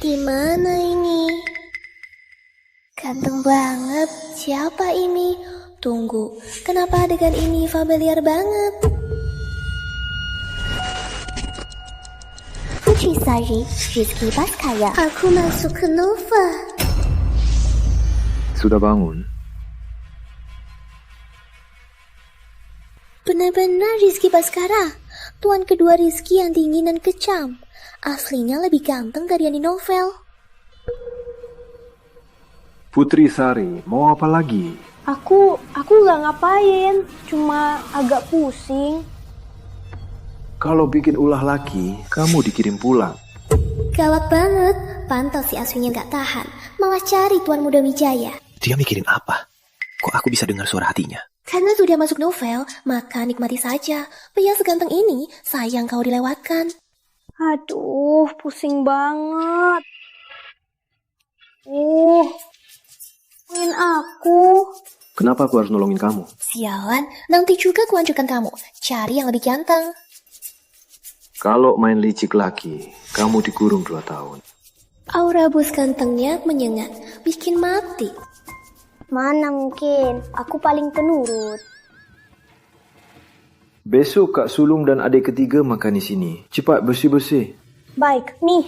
Di mana ini? Ganteng banget. Siapa ini? Tunggu, kenapa adegan ini familiar banget? Putri Sari, Rizky Baskara. Aku masuk ke Nova. Sudah bangun? Benar-benar Rizky Baskara. Tuan kedua Rizky yang dingin dan kejam. Aslinya lebih ganteng dari yang di novel. Putri Sari, mau apa lagi? Aku gak ngapain, cuma agak pusing. Kalau bikin ulah lagi, kamu dikirim pulang. Gawat banget. Pantau si asuhnya gak tahan. Malah cari Tuan Muda Wijaya. Dia mikirin apa? Kok aku bisa dengar suara hatinya? Karena sudah masuk novel, maka nikmati saja. Pria seganteng ini, sayang kau dilewatkan. Aduh, pusing banget. Main aku. Kenapa aku harus nolongin kamu? Sialan, nanti juga kuanjurkan kamu. Cari yang lebih ganteng. Kalau main licik lagi, kamu dikurung 2 tahun. Aura bos gantengnya menyengat, bikin mati. Mana mungkin, aku paling penurut. Besok Kak Sulung dan adik ketiga makan di sini. Cepat bersih-bersih. Baik, nih.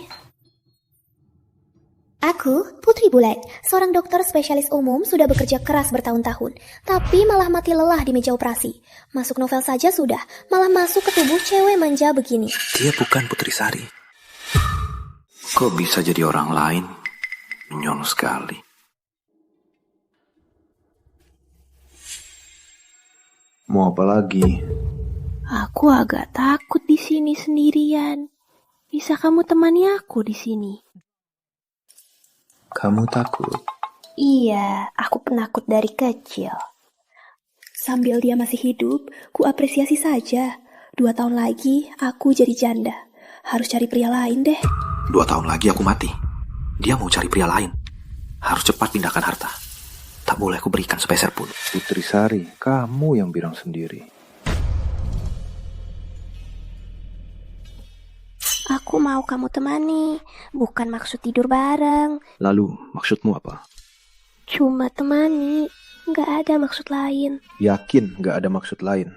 Aku, Putri Bulet, seorang dokter spesialis umum sudah bekerja keras bertahun-tahun, tapi malah mati lelah di meja operasi. Masuk novel saja sudah, malah masuk ke tubuh cewek manja begini. Dia bukan Putri Sari. Kok bisa jadi orang lain? Menyon sekali. Mau apa lagi? Aku agak takut di sini sendirian. Bisa kamu temani aku di sini? Kamu takut? Iya, aku penakut dari kecil. Sambil dia masih hidup, ku apresiasi saja. 2 tahun lagi, aku jadi janda. Harus cari pria lain deh. 2 tahun lagi aku mati. Dia mau cari pria lain. Harus cepat pindahkan harta. Tak boleh aku berikan sepeser pun. Putri Sari, kamu yang bilang sendiri. Aku mau kamu temani, bukan maksud tidur bareng. Lalu, maksudmu apa? Cuma temani, nggak ada maksud lain. Yakin gak ada maksud lain?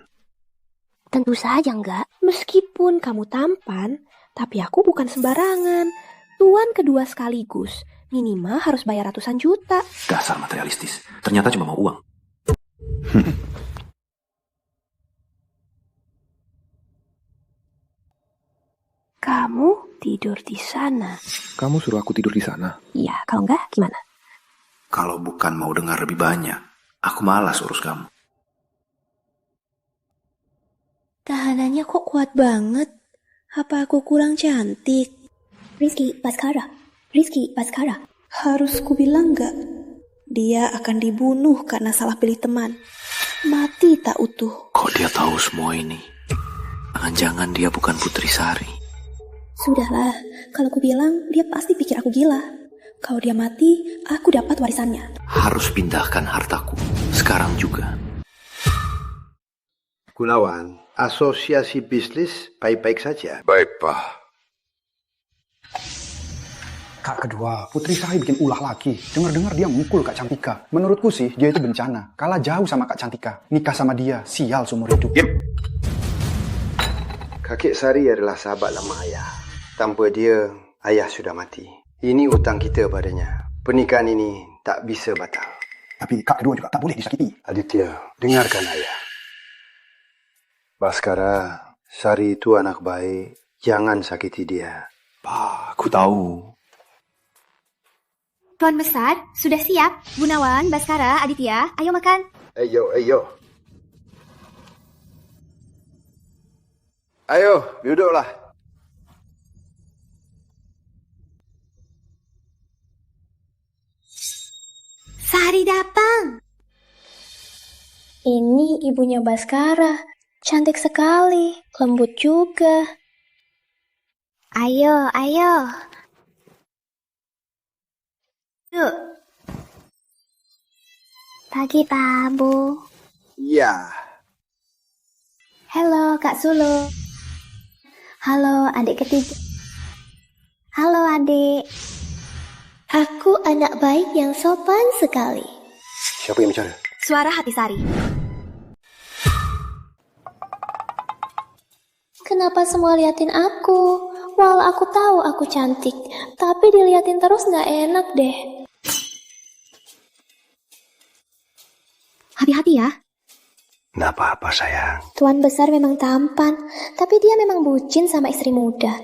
Tentu saja nggak. Meskipun kamu tampan, tapi aku bukan sembarangan. Tuan kedua sekaligus. Minimal harus bayar ratusan juta. Dasar materialistis. Ternyata cuma mau uang. Kamu tidur di sana. Kamu suruh aku tidur di sana? Iya, kalau enggak gimana? Kalau bukan mau dengar lebih banyak, aku malas urus kamu. Tahanannya kok kuat banget. Apa aku kurang cantik? Rizky Baskara. Rizky Baskara. Harus kubilang nggak? Dia akan dibunuh karena salah pilih teman. Mati tak utuh. Kok dia tahu semua ini? Jangan-jangan dia bukan Putri Sari. Sudahlah, kalau kubilang dia pasti pikir aku gila. Kalau dia mati, aku dapat warisannya. Harus pindahkan hartaku. Sekarang juga. Gunawan, asosiasi bisnis baik-baik saja. Baik, Pak. Kak kedua, Putri Sari bikin ulah lagi. Dengar-dengar dia mukul Kak Cantika. Menurutku sih, dia itu bencana. Kalah jauh sama Kak Cantika. Nikah sama dia, sial seumur hidup. Kakek Sari adalah sahabat lama ayah. Tanpa dia, ayah sudah mati. Ini hutang kita padanya. Pernikahan ini tak bisa batal. Tapi Kak kedua juga tak boleh disakiti. Aditya, dengarkan ayah. Baskara, Sari itu anak baik. Jangan sakiti dia. Pak, aku tahu. Tuan Besar, sudah siap? Gunawan, Baskara, Aditya, ayo makan. Ayo. Ayo, duduklah. Sari datang. Ini ibunya Baskara. Cantik sekali, lembut juga. Ayo. Yuk. Pagi, Pak Bu. Ya. Halo, Kak Sulu. Halo, adik ketiga. Halo, adik. Aku anak baik yang sopan sekali. Siapa yang bicara? Suara hati Sari. Kenapa semua liatin aku? Walau aku tahu aku cantik, tapi diliatin terus gak enak deh. Hati-hati ya. Nggak apa-apa sayang. Tuan besar memang tampan, tapi dia memang bucin sama istri muda.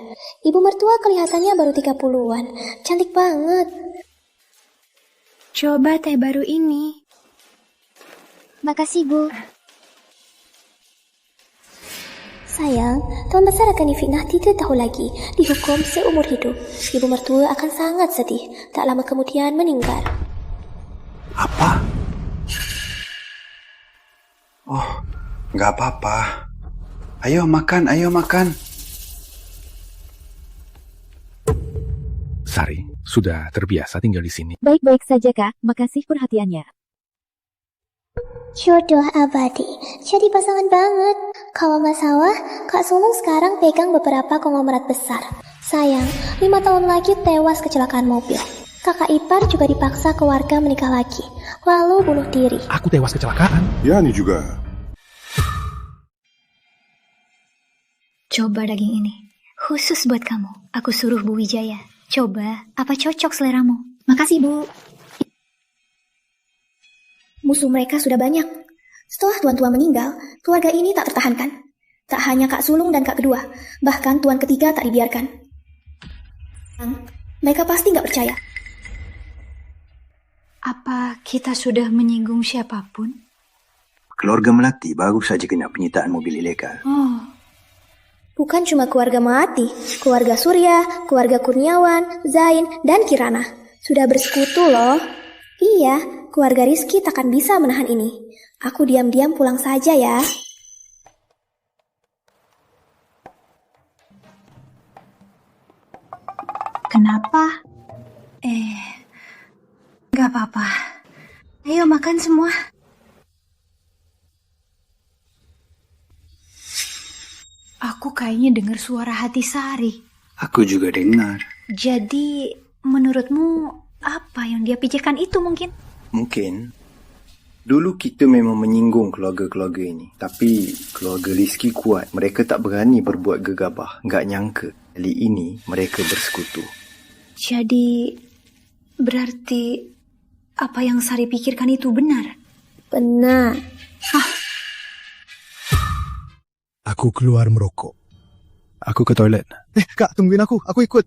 Ibu mertua kelihatannya baru 30-an. Cantik banget. Coba teh baru ini. Makasih, Bu. Sayang, tuan besar akan difitnah 3 tahun lagi, dihukum seumur hidup. Ibu mertua akan sangat sedih, tak lama kemudian meninggal. Apa? Oh, nggak apa-apa. Ayo makan, ayo makan. Sari, sudah terbiasa tinggal di sini. Baik-baik saja, Kak. Makasih perhatiannya. Jodoh abadi, jadi pasangan banget. Kalau nggak salah, Kak Sulung sekarang pegang beberapa konglomerat besar. Sayang, 5 tahun lagi tewas kecelakaan mobil. Kakak ipar juga dipaksa keluarga menikah lagi, lalu bunuh diri. Aku tewas kecelakaan. Ya, ini juga. Coba daging ini. Khusus buat kamu. Aku suruh Bu Wijaya. Coba, apa cocok seleramu? Makasih, Bu. Musuh mereka sudah banyak. Setelah Tuan Tua meninggal, keluarga ini tak tertahankan. Tak hanya Kak Sulung dan Kak Kedua, bahkan Tuan Ketiga tak dibiarkan. Mereka pasti nggak percaya. Apa kita sudah menyinggung siapapun? Keluarga Melati baru saja kena penyitaan mobil ilegal. Bukan cuma keluarga Melati, keluarga Surya, keluarga Kurniawan, Zain, dan Kirana. Sudah bersekutu loh. Iya, keluarga Rizky takkan bisa menahan ini. Aku diam-diam pulang saja ya. Kenapa? Gak apa-apa. Ayo makan semua. Aku kayaknya dengar suara hati Sari. Aku juga dengar. Jadi, menurutmu apa yang dia pikirkan itu mungkin? Mungkin. Dulu kita memang menyinggung keluarga-keluarga ini. Tapi keluarga Rizky kuat. Mereka tak berani berbuat gegabah. Nggak nyangka. Kali ini mereka bersekutu. Jadi, berarti apa yang Sari pikirkan itu benar? Benar. Aku keluar merokok. Aku ke toilet. Kak, tungguin aku ikut.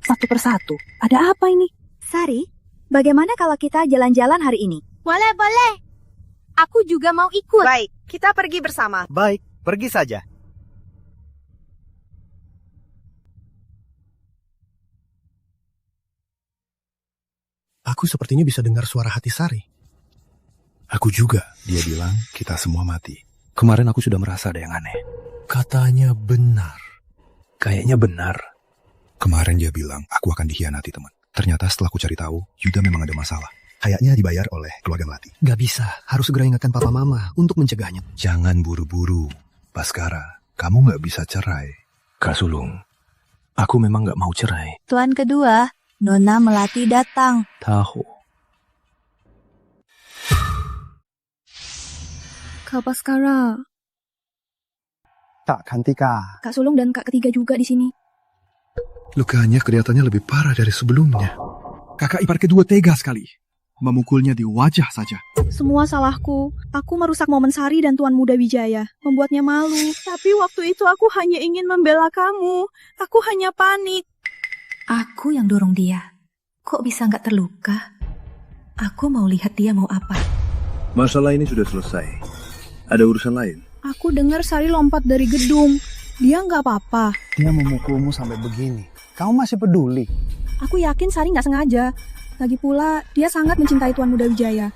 Satu persatu. Ada apa ini? Sari, bagaimana kalau kita jalan-jalan hari ini? Boleh, boleh. Aku juga mau ikut. Baik, kita pergi bersama. Baik, pergi saja. Aku sepertinya bisa dengar suara hati Sari. Aku juga. Dia bilang kita semua mati. Kemarin aku sudah merasa ada yang aneh. Katanya benar. Kayaknya benar. Kemarin dia bilang aku akan dikhianati, teman. Ternyata setelah aku cari tahu, Yuda memang ada masalah. Kayaknya dibayar oleh keluarga Melati. Gak bisa. Harus segera ingatkan papa mama untuk mencegahnya. Jangan buru-buru. Baskara, kamu gak bisa cerai. Kak Sulung, aku memang gak mau cerai. Tuan Kedua, Nona Melati datang. Tahu. Kak Baskara, Tak, Kantika. Kak Sulung dan Kak Ketiga juga di sini. Lukanya kelihatannya lebih parah dari sebelumnya. Kakak ipar kedua tega sekali. Memukulnya di wajah saja. Semua salahku. Aku merusak momen Sari dan Tuan Muda Wijaya. Membuatnya malu. Tapi waktu itu aku hanya ingin membela kamu. Aku hanya panik. Aku yang dorong dia. Kok bisa nggak terluka? Aku mau lihat dia mau apa. Masalah ini sudah selesai. Ada urusan lain. Aku dengar Sari lompat dari gedung. Dia nggak apa-apa. Dia memukulmu sampai begini. Kamu masih peduli? Aku yakin Sari nggak sengaja. Lagi pula, dia sangat mencintai Tuan Muda Wijaya.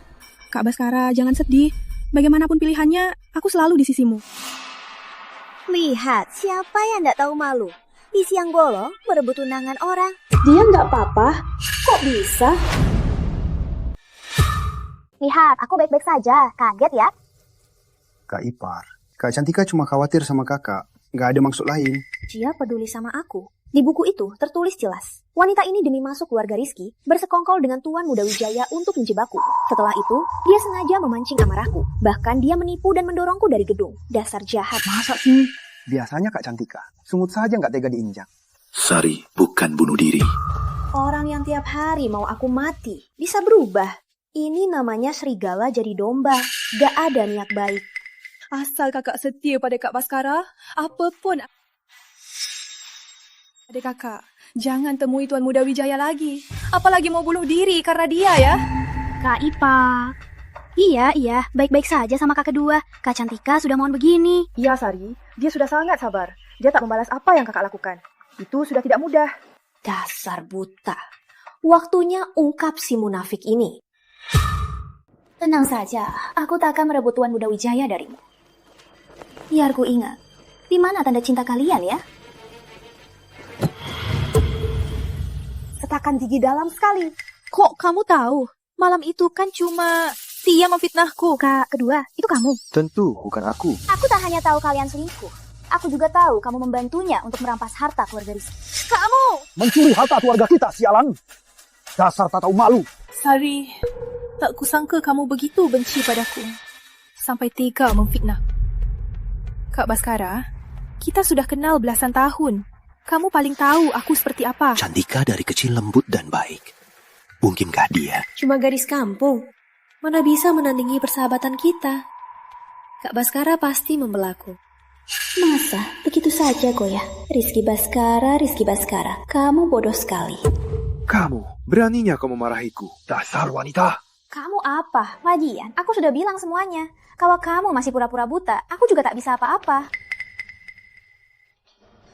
Kak Baskara, jangan sedih. Bagaimanapun pilihannya, aku selalu di sisimu. Lihat, siapa yang nggak tahu malu? Di siang bolong, merebut tunangan orang. Dia nggak apa-apa. Kok bisa? Lihat, aku baik-baik saja. Kaget ya? Kak Ipar, Kak Cantika cuma khawatir sama kakak. Nggak ada maksud lain. Dia peduli sama aku. Di buku itu tertulis jelas, wanita ini demi masuk keluarga Rizky, bersekongkol dengan Tuan Muda Wijaya untuk menjebakku. Setelah itu, dia sengaja memancing amarahku. Bahkan dia menipu dan mendorongku dari gedung. Dasar jahat. Masa sih? Biasanya Kak Cantika, sungut saja nggak tega diinjak. Sari bukan bunuh diri. Orang yang tiap hari mau aku mati, bisa berubah. Ini namanya serigala jadi domba. Gak ada niat baik. Asal kakak setia pada Kak Baskara, apapun ada kakak. Jangan temui Tuan Muda Wijaya lagi. Apalagi mau bunuh diri karena dia ya. Kak Ipa. Iya, baik-baik saja sama kak kedua. Kak Cantika sudah mohon begini. Iya Sari, dia sudah sangat sabar. Dia tak membalas apa yang kakak lakukan. Itu sudah tidak mudah. Dasar buta. Waktunya ungkap si munafik ini. Tenang saja, aku tak akan merebut Tuan Muda Wijaya darimu. Biar ku ingat, di mana tanda cinta kalian ya? Setakan gigi dalam sekali. Kok kamu tahu? Malam itu kan cuma dia memfitnahku. Kak kedua, itu kamu? Tentu bukan aku. Aku tak hanya tahu kalian selingkuh. Aku juga tahu kamu membantunya untuk merampas harta keluarga Rizky. Kamu! Mencuri harta keluarga kita, sialan! Dasar tak tahu malu. Sari, tak kusangka kamu begitu benci padaku. Sampai tega memfitnah. Kak Baskara, kita sudah kenal belasan tahun. Kamu paling tahu aku seperti apa. Cantika dari kecil lembut dan baik. Mungkinkah dia? Cuma gadis kampung. Mana bisa menandingi persahabatan kita? Kak Baskara pasti membelaku. Masa begitu saja goyah? Rizky Baskara, kamu bodoh sekali. Kamu, beraninya kau memarahiku. Dasar wanita. Kamu apa? Lagian, aku sudah bilang semuanya. Kalau kamu masih pura-pura buta, aku juga tak bisa apa-apa.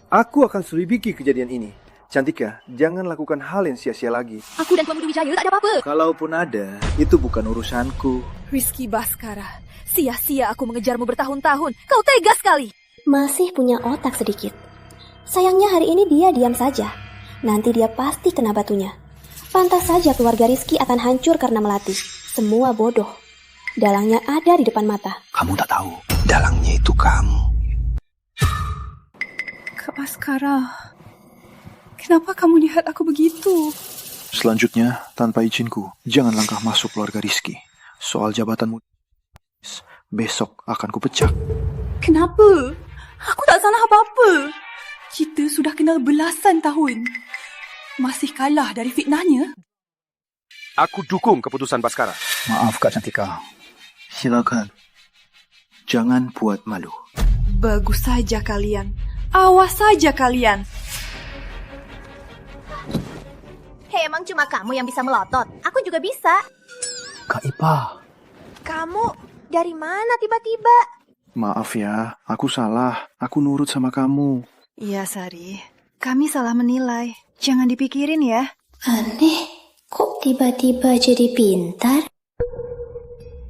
Aku akan selidiki kejadian ini. Cantika, jangan lakukan hal yang sia-sia lagi. Aku dan Tuan Muda Wijaya tak ada apa-apa. Kalaupun ada, itu bukan urusanku. Rizky Baskara, sia-sia aku mengejarmu bertahun-tahun. Kau tega sekali. Masih punya otak sedikit. Sayangnya hari ini dia diam saja. Nanti dia pasti kena batunya. Pantas saja keluarga Rizky akan hancur karena Melati. Semua bodoh. Dalangnya ada di depan mata. Kamu tak tahu, dalangnya itu kamu. Kak Baskara, kenapa kamu lihat aku begitu? Selanjutnya, tanpa izinku, jangan langkah masuk keluarga Rizky. Soal jabatanmu, besok akan kupecah. Kenapa? Aku tak salah apa-apa. Kita sudah kenal belasan tahun. Masih kalah dari fitnahnya? Aku dukung keputusan Baskara. Maaf Kak Cantika. Silakan. Jangan buat malu. Bagus saja kalian. Awas saja kalian. Hei, emang cuma kamu yang bisa melotot? Aku juga bisa. Kak Ipa. Kamu dari mana tiba-tiba? Maaf ya, aku salah. Aku nurut sama kamu. Iya, Sari. Kami salah menilai. Jangan dipikirin ya. Aneh, kok tiba-tiba jadi pintar?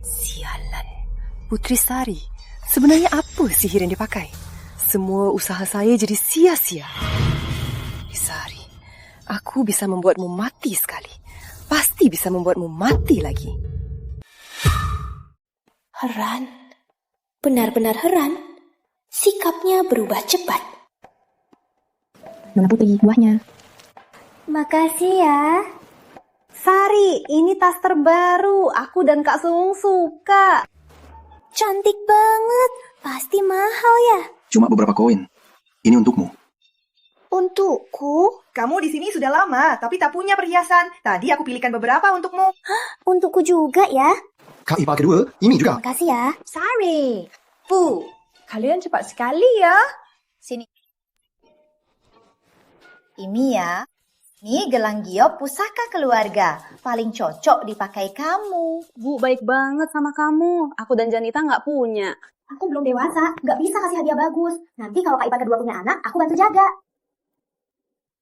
Sialan. Putri Sari, sebenarnya apa sihir yang dipakai? Semua usaha saya jadi sia-sia. Sari, aku bisa membuatmu mati sekali. Pasti bisa membuatmu mati lagi. Heran. Benar-benar heran. Sikapnya berubah cepat. Mana Putri buahnya? Makasih ya. Sari, ini tas terbaru. Aku dan Kak Sung suka. Cantik banget. Pasti mahal ya. Cuma beberapa koin. Ini untukmu. Untukku? Kamu di sini sudah lama, tapi tak punya perhiasan. Tadi aku pilihkan beberapa untukmu. Hah? Untukku juga ya? Kak Ipa kedua, ini juga. Makasih ya. Sari. Kalian cepat sekali ya. Sini. Ini ya. Ini gelang giok pusaka keluarga. Paling cocok dipakai kamu. Bu, baik banget sama kamu. Aku dan Janita nggak punya. Aku belum dewasa, nggak bisa kasih hadiah bagus. Nanti kalau Kak Ipa kedua punya anak, aku bantu jaga.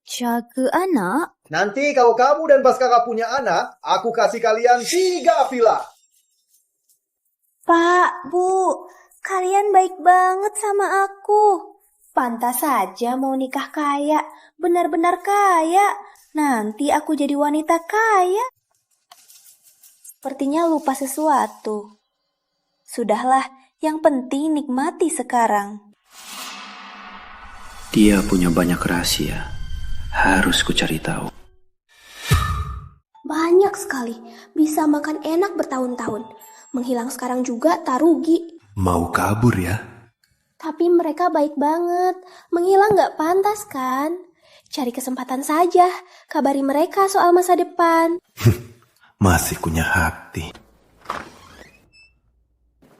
Jaga anak? Nanti kalau kamu dan Baskara punya anak, aku kasih kalian 3 villa. Pak, Bu, kalian baik banget sama aku. Pantas saja mau nikah kaya, benar-benar kaya. Nanti aku jadi wanita kaya. Sepertinya lupa sesuatu. Sudahlah, yang penting nikmati sekarang. Dia punya banyak rahasia. Harus ku cari tahu. Banyak sekali. Bisa makan enak bertahun-tahun. Menghilang sekarang juga tak rugi. Mau kabur ya? Tapi mereka baik banget. Menghilang gak pantas kan? Cari kesempatan saja. Kabari mereka soal masa depan. Masih punya hati.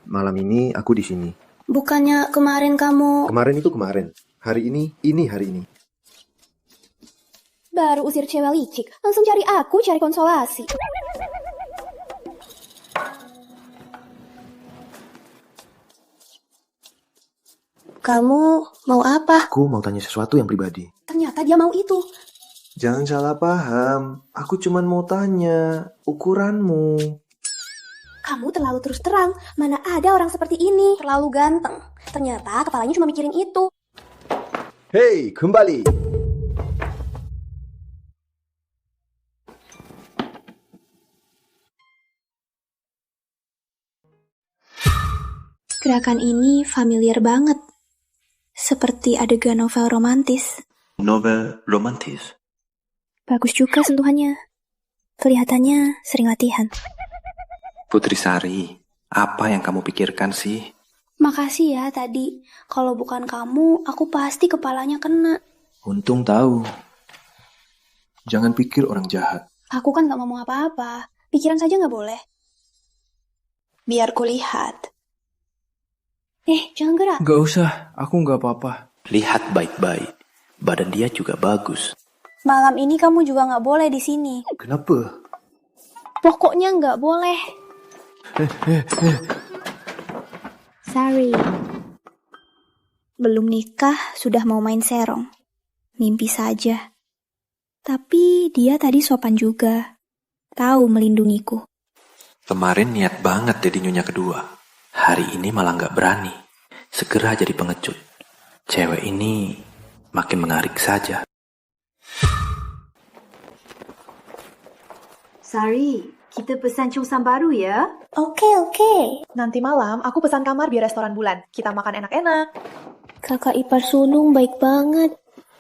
Malam ini aku di sini. Bukannya kemarin kamu... Kemarin itu kemarin. Hari ini hari ini. Baru usir cewek licik, langsung cari aku, cari konsolasi. Kamu mau apa? Aku mau tanya sesuatu yang pribadi. Ternyata dia mau itu. Jangan salah paham. Aku cuman mau tanya ukuranmu. Kamu terlalu terus terang. Mana ada orang seperti ini. Terlalu ganteng. Ternyata kepalanya cuma mikirin itu. Hei, kembali. Gerakan ini familiar banget. Seperti adegan novel romantis. Novel romantis. Bagus juga sentuhannya. Kelihatannya sering latihan. Putri Sari, apa yang kamu pikirkan sih? Makasih ya tadi. Kalau bukan kamu, aku pasti kepalanya kena. Untung tahu. Jangan pikir orang jahat. Aku kan gak ngomong apa-apa. Pikiran saja gak boleh. Biar kulihat. Jangan gerak. Gak usah, aku gak apa-apa. Lihat baik-baik. Badan dia juga bagus. Malam ini kamu juga gak boleh di sini. Kenapa? Pokoknya gak boleh. Sorry. Belum nikah, sudah mau main serong. Mimpi saja. Tapi dia tadi sopan juga. Tahu melindungiku. Kemarin niat banget jadi nyonya kedua. Hari ini malah gak berani. Segera jadi pengecut. Cewek ini makin menarik saja. Sari, kita pesan cungsan baru ya. Oke. Nanti malam aku pesan kamar di restoran bulan. Kita makan enak-enak. Kakak ipar sulung baik banget.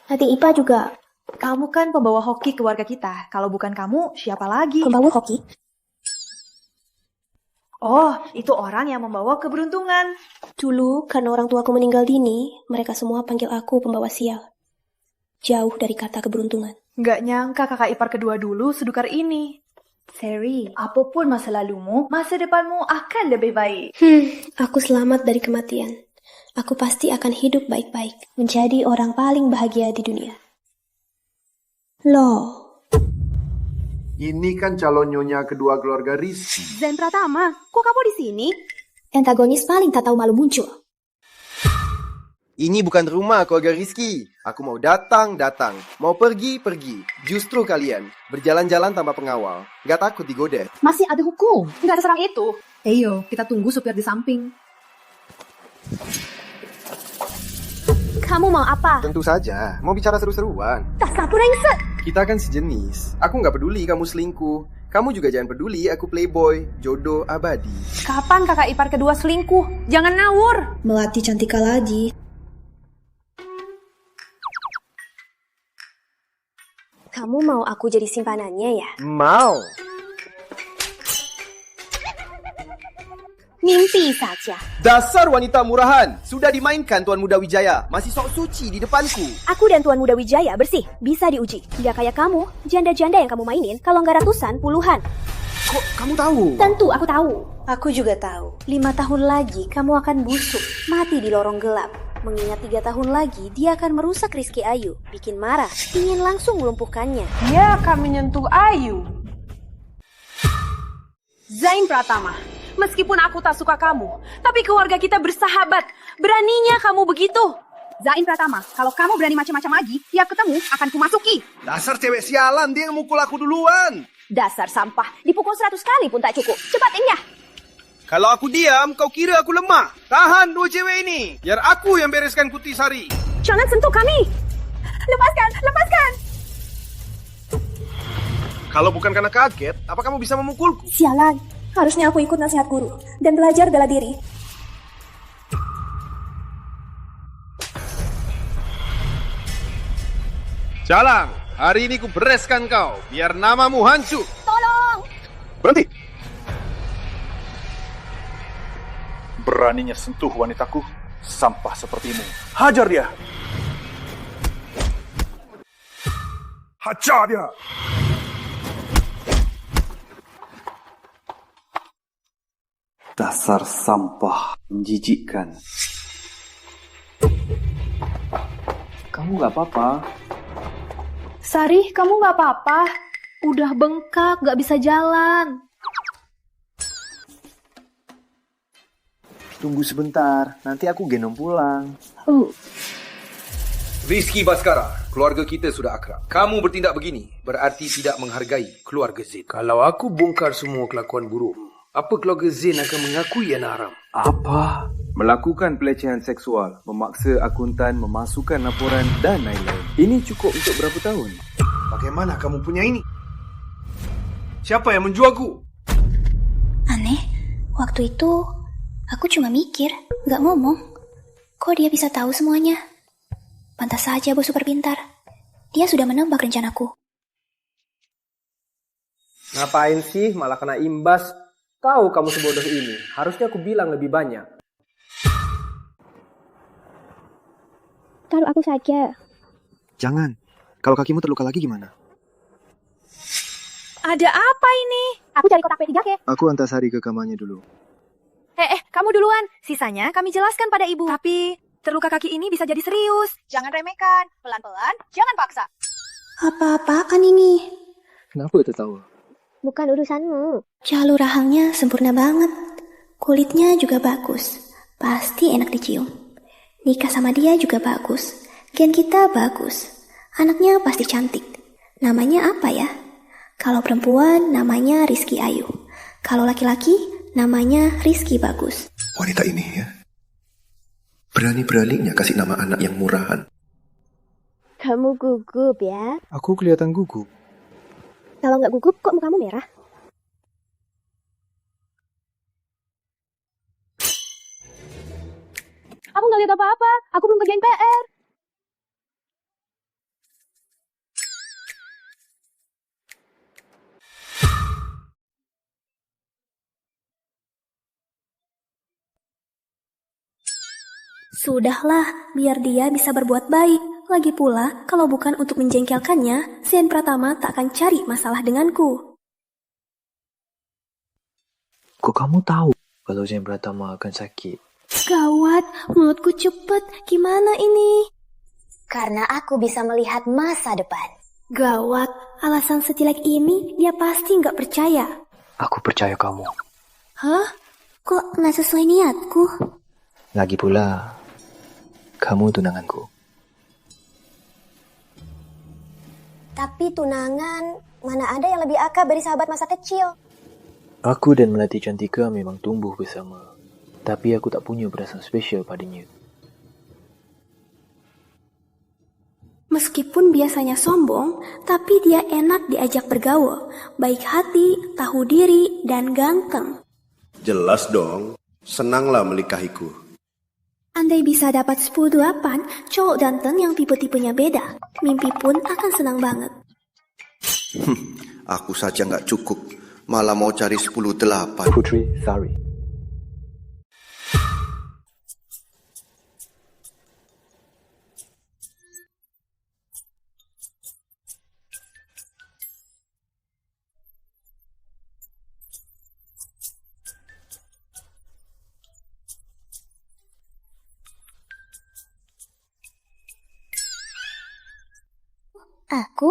Adik ipar juga. Kamu kan pembawa hoki keluarga kita. Kalau bukan kamu, siapa lagi? Pembawa hoki? Oh, itu orang yang membawa keberuntungan. Dulu, karena orang tuaku meninggal dini, mereka semua panggil aku pembawa sial. Jauh dari kata keberuntungan. Nggak nyangka kakak ipar kedua dulu sedukar ini. Sari, apapun masa lalumu, masa depanmu akan lebih baik. Aku selamat dari kematian. Aku pasti akan hidup baik-baik, menjadi orang paling bahagia di dunia. Loh. Ini kan calon nyonya kedua keluarga Rizky. Zain Pratama, kok kamu di sini? Antagonis paling tak tahu malu muncul. Ini bukan rumah keluarga Rizky. Aku mau datang. Mau pergi. Justru kalian berjalan-jalan tanpa pengawal. Gak takut digoda. Masih ada hukum. Nggak terserang itu. Eyo, kita tunggu supir di samping. Kamu mau apa? Tentu saja, mau bicara seru-seruan. Dasar brengsek! Kita kan sejenis. Aku gak peduli kamu selingkuh. Kamu juga jangan peduli aku playboy, jodoh abadi. Kapan kakak ipar kedua selingkuh? Jangan ngawur. Melati Cantika lagi. Kamu mau aku jadi simpanannya ya? Mau. Mimpi saja. Dasar wanita murahan. Sudah dimainkan Tuan Muda Wijaya. Masih sok suci di depanku. Aku dan Tuan Muda Wijaya bersih. Bisa diuji. Nggak kayak kamu, janda-janda yang kamu mainin, kalau nggak ratusan, puluhan. Kok kamu tahu? Tentu aku tahu. Aku juga tahu. 5 tahun lagi kamu akan busuk, mati di lorong gelap. Mengingat 3 tahun lagi dia akan merusak Rizky Ayu, bikin marah, ingin langsung melumpuhkannya. Dia akan menyentuh Ayu. Zain Pratama, meskipun aku tak suka kamu, tapi keluarga kita bersahabat. Beraninya kamu begitu. Zain Pratama, kalau kamu berani macam-macam lagi, tiap ketemu akan kumasuki. Dasar cewek sialan, dia yang mukul aku duluan. Dasar sampah, dipukul 100 kali pun tak cukup. Cepat indah. Kalau aku diam, kau kira aku lemah. Tahan dua cewek ini, biar aku yang bereskan Putri Sari. Jangan sentuh kami. Lepaskan. Kalau bukan karena kaget, apa kamu bisa memukulku? Sialan. Harusnya aku ikut nasihat guru dan belajar bela diri. Jalan, Hari ini ku bereskan kau, biar namamu hancur. Tolong! Berhenti! Beraninya sentuh wanitaku, sampah sepertimu. Hajar dia! Hajar dia! Dasar sampah, menjijikkan. Kamu gak apa-apa? Sari, kamu gak apa-apa? Udah bengkak, gak bisa jalan. Tunggu sebentar, nanti aku gendong pulang. Rizky Baskara, keluarga kita sudah akrab. Kamu bertindak begini, berarti tidak menghargai keluarga Zain. Kalau aku bongkar semua kelakuan buruk, apa keluarga Zain akan mengakui anak haram? Apa? Melakukan pelecehan seksual, memaksa akuntan memasukkan laporan dan lain-lain. Ini cukup untuk berapa tahun? Bagaimana kamu punya ini? Siapa yang menjualku? Aneh, waktu itu aku cuma mikir, gak ngomong. Kok dia bisa tahu semuanya? Pantas saja bos super pintar. Dia sudah menebak rencanaku. Ngapain sih malah kena imbas? Tahu kamu sebodoh ini. Harusnya aku bilang lebih banyak. Taruh aku saja. Jangan. Kalau kakimu terluka lagi gimana? Ada apa ini? Aku cari kotak P3K. Aku antar Sari ke kamarnya dulu. Kamu duluan. Sisanya kami jelaskan pada ibu. Tapi terluka kaki ini bisa jadi serius. Jangan remehkan, pelan-pelan, jangan paksa. Apa-apaan ini? Kenapa tertawa? Bukan urusanmu. Jalur rahangnya sempurna banget. Kulitnya juga bagus. Pasti enak dicium. Nikah sama dia juga bagus. Gen kita bagus. Anaknya pasti cantik. Namanya apa ya? Kalau perempuan namanya Rizky Ayu. Kalau laki-laki namanya Rizky Bagus. Wanita ini ya, berani-beraninya kasih nama anak yang murahan. Kamu gugup ya? Aku kelihatan gugup. Kalau nggak gugup kok mukamu merah? Aku nggak lihat apa-apa. Aku belum kerjain PR. Sudahlah, biar dia bisa berbuat baik. Lagi pula, kalau bukan untuk menjengkelkannya, Zain Pratama tak akan cari masalah denganku. Kok kamu tahu kalau Zain Pratama akan sakit? Gawat, mulutku cepet. Gimana ini? Karena aku bisa melihat masa depan. Gawat, alasan sejelek ini dia pasti nggak percaya. Aku percaya kamu. Hah? Kok nggak sesuai niatku? Lagi pula, kamu tunanganku. Tapi tunangan, mana ada yang lebih akrab dari sahabat masa kecil? Aku dan Melati Cantika memang tumbuh bersama. Tapi aku tak punya perasaan spesial padanya. Meskipun biasanya sombong, tapi dia enak diajak bergaul. Baik hati, tahu diri, dan ganteng. Jelas dong, senanglah melikahiku. Andai bisa dapat 10-8 cowok ganteng yang tipe-tipenya beda, mimpi pun akan senang banget. Aku saja nggak cukup, malah mau cari 10-8. Putri, sorry. Aku?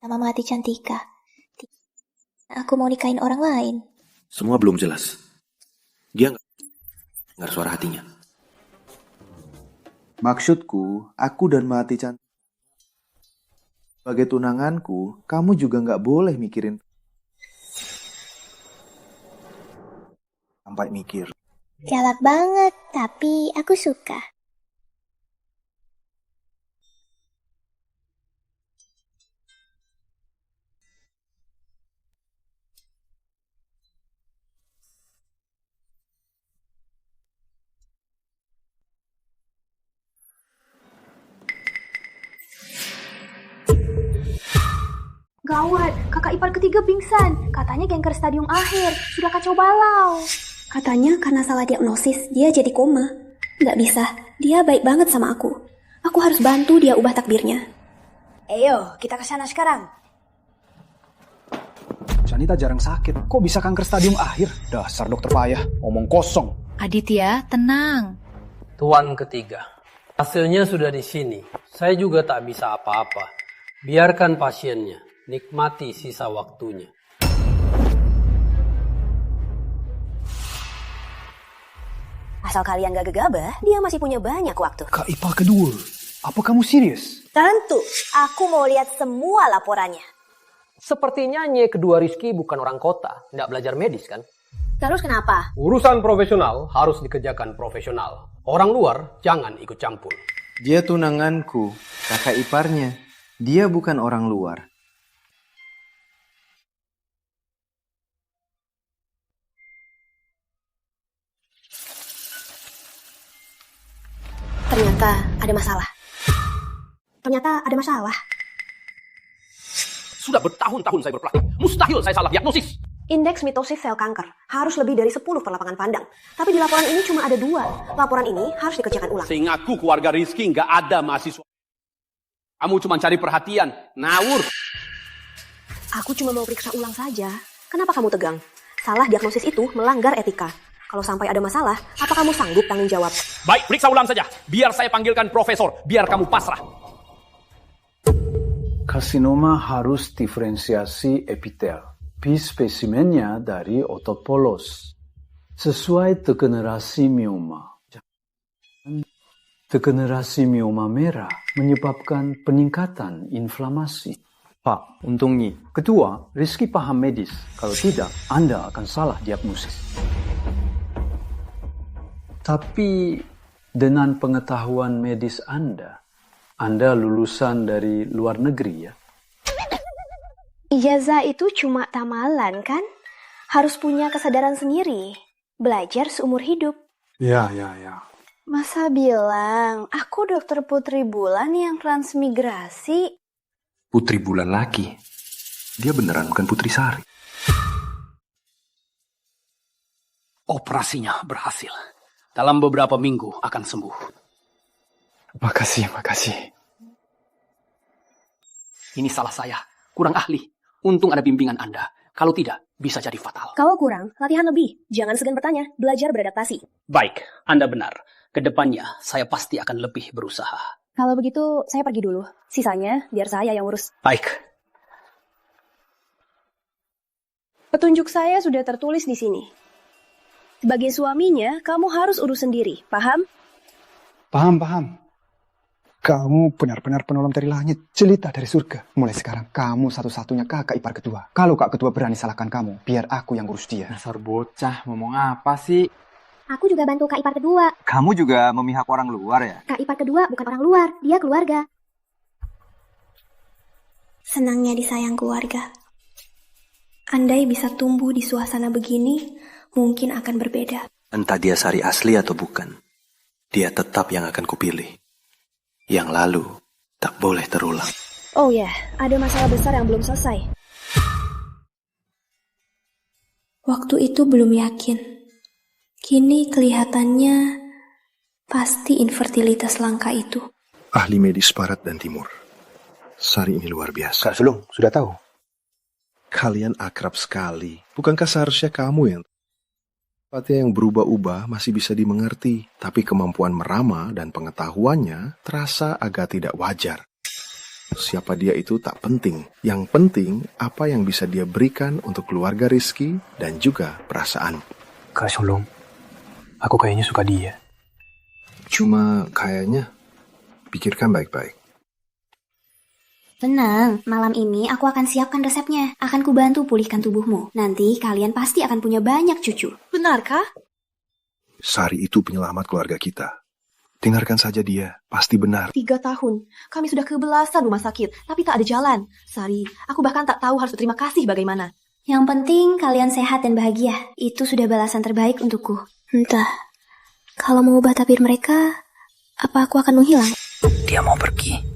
Sama Melati Cantika. Aku mau nikahin orang lain. Semua belum jelas. Dia nggak dengar suara hatinya. Maksudku, aku dan Melati Cantika sebagai tunanganku, kamu juga nggak boleh mikirin sampai mikir. Galak banget, tapi aku suka. Gawat, kakak ipar ketiga pingsan. Katanya gengker stadium akhir. Sudah kacau balau. Katanya karena salah diagnosis, dia jadi koma. Nggak bisa, dia baik banget sama aku. Aku harus bantu dia ubah takdirnya. Ayo, kita ke sana sekarang. Janita jarang sakit. Kok bisa kanker stadium akhir? Dasar dokter payah. Omong kosong. Aditya, tenang. Tuan ketiga, hasilnya sudah di sini. Saya juga tak bisa apa-apa. Biarkan pasiennya nikmati sisa waktunya. Asal kalian gak gegabah, dia masih punya banyak waktu. Kak Ipar kedua, apa kamu serius? Tentu, aku mau lihat semua laporannya. Sepertinya Nye kedua Rizky bukan orang kota, tidak belajar medis kan? Terus kenapa? Urusan profesional harus dikerjakan profesional. Orang luar jangan ikut campur. Dia tunanganku, kakak iparnya. Dia bukan orang luar. Ternyata ada masalah. Sudah bertahun-tahun saya berpraktik. Mustahil saya salah diagnosis. Indeks mitosis sel kanker harus lebih dari 10 per lapangan pandang. Tapi di laporan ini cuma ada 2. Laporan ini harus dikerjakan ulang. Seingatku keluarga Rizky nggak ada mahasiswa. Kamu cuma cari perhatian, ngawur. Aku cuma mau periksa ulang saja. Kenapa kamu tegang? Salah diagnosis itu melanggar etika. Kalau sampai ada masalah, apa kamu sanggup tanggung jawab? Baik, periksa ulang saja. Biar saya panggilkan profesor, biar kamu pasrah. Karsinoma harus diferensiasi epitel. Pi spesimennya dari otot polos. Sesuai degenerasi mioma. Degenerasi mioma merah menyebabkan peningkatan inflamasi. Pak, untungnya. Kedua, Rizky paham medis. Kalau tidak, Anda akan salah diagnosis. Tapi dengan pengetahuan medis Anda lulusan dari luar negeri ya? Ijazah itu cuma tamalan kan? Harus punya kesadaran sendiri. Belajar seumur hidup. Ya. Masa bilang, aku dokter Putri Bulan yang transmigrasi? Putri Bulan lagi. Dia beneran bukan Putri Sari. Operasinya berhasil. Dalam beberapa minggu akan sembuh. Makasih. Ini salah saya. Kurang ahli. Untung ada bimbingan Anda. Kalau tidak, bisa jadi fatal. Kalau kurang, latihan lebih. Jangan segan bertanya, belajar beradaptasi. Baik, Anda benar. Kedepannya, saya pasti akan lebih berusaha. Kalau begitu, saya pergi dulu. Sisanya, biar saya yang urus. Baik. Petunjuk saya sudah tertulis di sini. Sebagai suaminya, kamu harus urus sendiri. Paham? Paham. Kamu benar-benar penolong dari langit, jelita dari surga. Mulai sekarang, kamu satu-satunya kakak ipar kedua. Kalau kak kedua berani salahkan kamu, biar aku yang urus dia. Dasar bocah, ngomong apa sih? Aku juga bantu kak ipar kedua. Kamu juga memihak orang luar ya? Kak ipar kedua bukan orang luar, dia keluarga. Senangnya disayang keluarga. Andai bisa tumbuh di suasana begini, mungkin akan berbeda. Entah dia Sari asli atau bukan, dia tetap yang akan kupilih. Yang lalu tak boleh terulang. Oh ya, ada masalah besar yang belum selesai. Waktu itu belum yakin. Kini kelihatannya pasti infertilitas langka itu. Ahli medis barat dan timur. Sari ini luar biasa. Kak Sulung, sudah tahu? Kalian akrab sekali. Bukankah seharusnya kamu yang yang berubah-ubah masih bisa dimengerti, tapi kemampuan merama dan pengetahuannya terasa agak tidak wajar. Siapa dia itu tak penting. Yang penting apa yang bisa dia berikan untuk keluarga Rizky dan juga perasaan. Kak Sulung, aku kayaknya suka dia. Cuma kayaknya, pikirkan baik-baik. Tenang, malam ini aku akan siapkan resepnya. Akan kubantu pulihkan tubuhmu. Nanti kalian pasti akan punya banyak cucu. Benarkah? Sari itu penyelamat keluarga kita. Dengarkan saja dia, pasti benar. 3 tahun, kami sudah kebelasan rumah sakit, tapi tak ada jalan. Sari, aku bahkan tak tahu harus berterima kasih bagaimana. Yang penting kalian sehat dan bahagia. Itu sudah balasan terbaik untukku. Entah, kalau mengubah takdir mereka, apa aku akan menghilang? Dia mau pergi.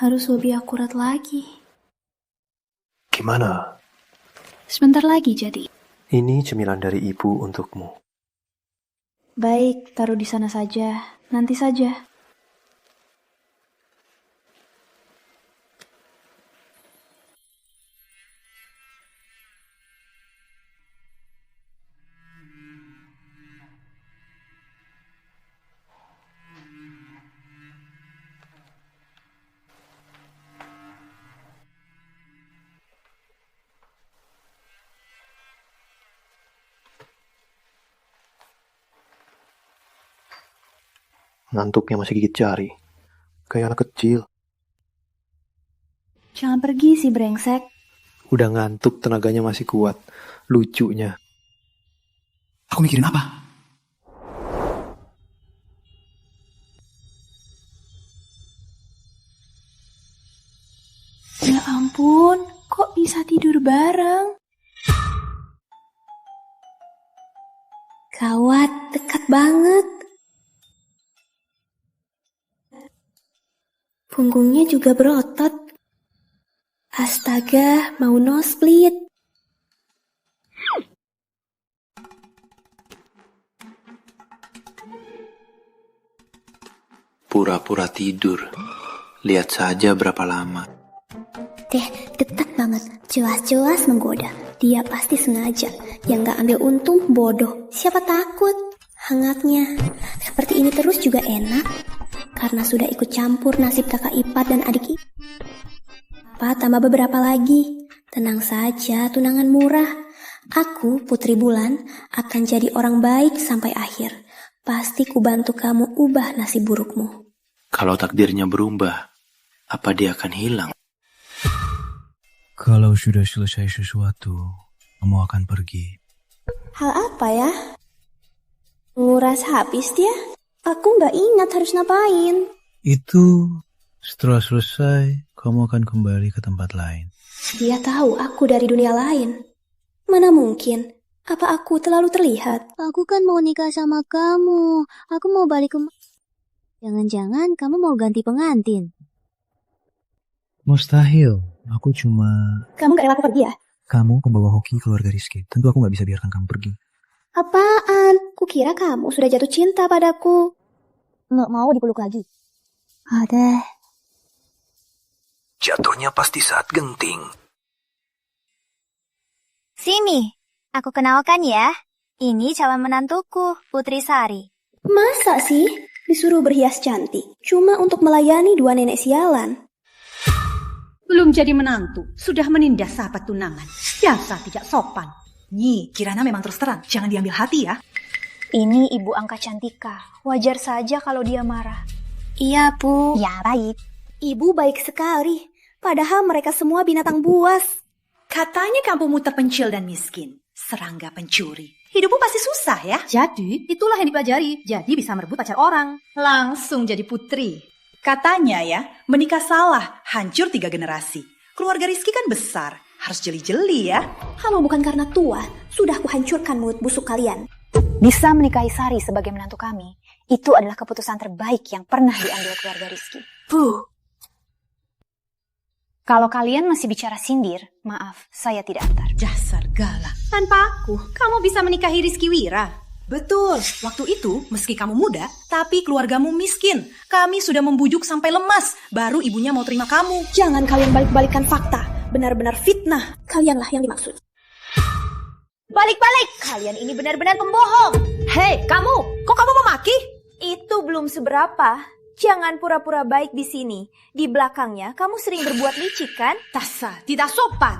harus lebih akurat lagi. Gimana? Sebentar lagi jadi. Ini cemilan dari ibu untukmu. Baik, taruh di sana saja. Nanti saja. Ngantuknya masih gigit jari. Kayak anak kecil. Jangan pergi sih brengsek. Udah ngantuk tenaganya masih kuat. Lucunya. Aku mikirin apa? Ya ampun, kok bisa tidur bareng? Gawat, dekat banget. Punggungnya juga berotot. Astaga, mau no split. Pura-pura tidur. Lihat saja berapa lama. Dekat banget, jelas-jelas menggoda. Dia pasti sengaja. Yang gak ambil untung bodoh. Siapa takut? Hangatnya. Seperti ini terus juga enak. Karena sudah ikut campur nasib kakak ipar dan adik ipar. Tambah beberapa lagi. Tenang saja, tunangan murah. Aku, Putri Bulan, akan jadi orang baik sampai akhir. Pasti ku bantu kamu ubah nasib burukmu. Kalau takdirnya berubah, apa dia akan hilang? Kalau sudah selesai sesuatu, kamu akan pergi. Hal apa ya? Nguras habis dia? Aku nggak ingat harus ngapain. Itu setelah selesai, kamu akan kembali ke tempat lain. Dia tahu aku dari dunia lain. Mana mungkin? Apa aku terlalu terlihat? Aku kan mau nikah sama kamu. Aku mau balik ke... Jangan-jangan kamu mau ganti pengantin. Mustahil. Aku cuma... Kamu gak rela aku pergi ya? Kamu pembawa hoki keluarga Rizky. Tentu aku gak bisa biarkan kamu pergi. Apaan? Kukira kamu sudah jatuh cinta padaku. Nggak mau dipeluk lagi. Ada. Jatuhnya pasti saat genting. Sini, aku kenalkan ya. Ini calon menantuku, Putri Sari. Masa sih disuruh berhias cantik cuma untuk melayani dua nenek sialan? Belum jadi menantu, sudah menindas sahabat tunangan. Biasa tidak sopan. Nyi, Kirana memang terus terang, jangan diambil hati ya. Ini Ibu Angka Cantika. Wajar saja kalau dia marah. Iya, Bu. Ya, baik. Ibu baik sekali. Padahal mereka semua binatang buas. Katanya kampungmu terpencil dan miskin. Serangga pencuri. Hidupmu pasti susah ya? Jadi, itulah yang dipelajari. Jadi bisa merebut pacar orang. Langsung jadi putri. Katanya ya, menikah salah, hancur 3 generasi. Keluarga Rizky kan besar, harus jeli-jeli ya. Kalau bukan karena tua, sudah kuhancurkan mulut busuk kalian. Bisa menikahi Sari sebagai menantu kami, itu adalah keputusan terbaik yang pernah diambil keluarga Rizky. Bu. Kalau kalian masih bicara sindir, maaf, saya tidak antar. Dasar galak. Tanpa aku, kamu bisa menikahi Rizky Wira. Betul, waktu itu meski kamu muda, tapi keluargamu miskin. Kami sudah membujuk sampai lemas, baru ibunya mau terima kamu. Jangan kalian balik-balikan fakta, benar-benar fitnah. Kalianlah yang dimaksud. Balik-balik, kalian ini benar-benar pembohong. Hei, kamu, kok kamu memaki? Itu belum seberapa. Jangan pura-pura baik di sini. Di belakangnya, kamu sering berbuat licik kan? Dasar, tidak sopan.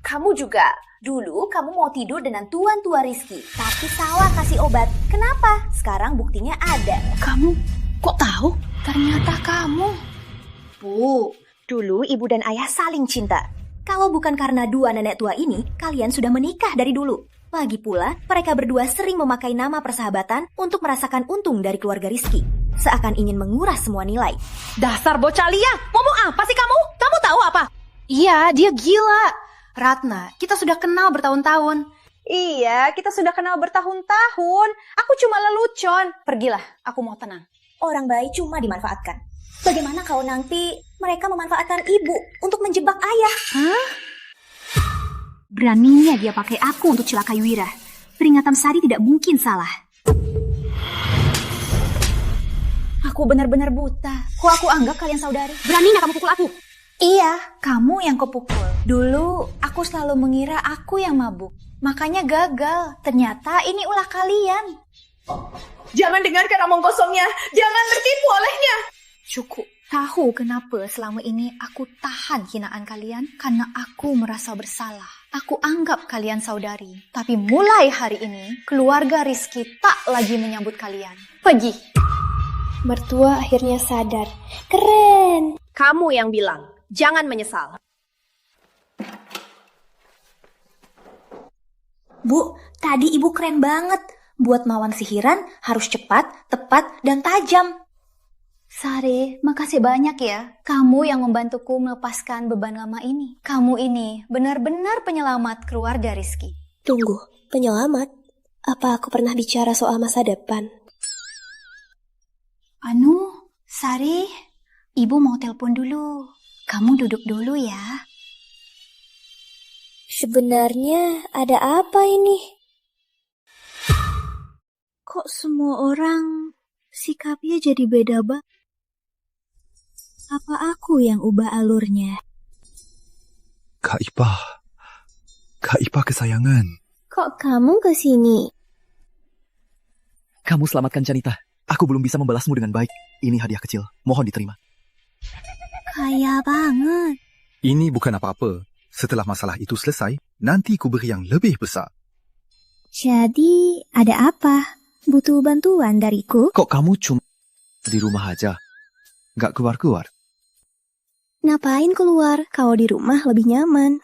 Kamu juga. Dulu kamu mau tidur dengan tuan tua Rizky, tapi salah kasih obat. Kenapa? Sekarang buktinya ada. Kamu kok tahu? Ternyata kamu. Bu, dulu ibu dan ayah saling cinta. Kalau bukan karena dua nenek tua ini, kalian sudah menikah dari dulu. Lagi pula, mereka berdua sering memakai nama persahabatan untuk merasakan untung dari keluarga Rizky. Seakan ingin menguras semua nilai. Dasar bocah lia, ngomong apa sih kamu? Kamu tahu apa? Iya, dia gila. Ratna, kita sudah kenal bertahun-tahun. Iya, kita sudah kenal bertahun-tahun. Aku cuma lelucon. Pergilah, aku mau tenang. Orang baik cuma dimanfaatkan. Bagaimana kalau nanti mereka memanfaatkan ibu untuk menjebak ayah? Hah? Beraninya dia pakai aku untuk celakai Wira. Peringatan Sari tidak mungkin salah. Aku benar-benar buta. Kok aku anggap kalian saudari? Beraninya kamu pukul aku? Iya, kamu yang kupukul. Dulu aku selalu mengira aku yang mabuk. Makanya gagal. Ternyata ini ulah kalian. Jangan dengarkan omong kosongnya. Jangan tertipu olehnya. Cukup. Tahu kenapa selama ini aku tahan hinaan kalian? Karena aku merasa bersalah. Aku anggap kalian saudari. Tapi mulai hari ini, keluarga Rizky tak lagi menyambut kalian. Pergi. Mertua akhirnya sadar. Keren. Kamu yang bilang, jangan menyesal. Bu, tadi ibu keren banget. Buat melawan sihiran harus cepat, tepat, dan tajam. Sari, makasih banyak ya. Kamu yang membantuku melepaskan beban lama ini. Kamu ini benar-benar penyelamat keluarga Rizky. Tunggu, penyelamat? Apa aku pernah bicara soal masa depan? Anu, Sari, ibu mau telepon dulu. Kamu duduk dulu ya. Sebenarnya ada apa ini? Kok semua orang sikapnya jadi beda banget? Apa aku yang ubah alurnya? Kak Ipah kesayangan. Kok kamu kesini? Kamu selamatkan Janita. Aku belum bisa membalasmu dengan baik. Ini hadiah kecil, mohon diterima. Kaya banget. Ini bukan apa-apa. Setelah masalah itu selesai, nanti ku beri yang lebih besar. Jadi, ada apa? Butuh bantuan dariku? Kok kamu cuma di rumah aja? Gak keluar-keluar? Ngapain keluar? Kalau di rumah lebih nyaman.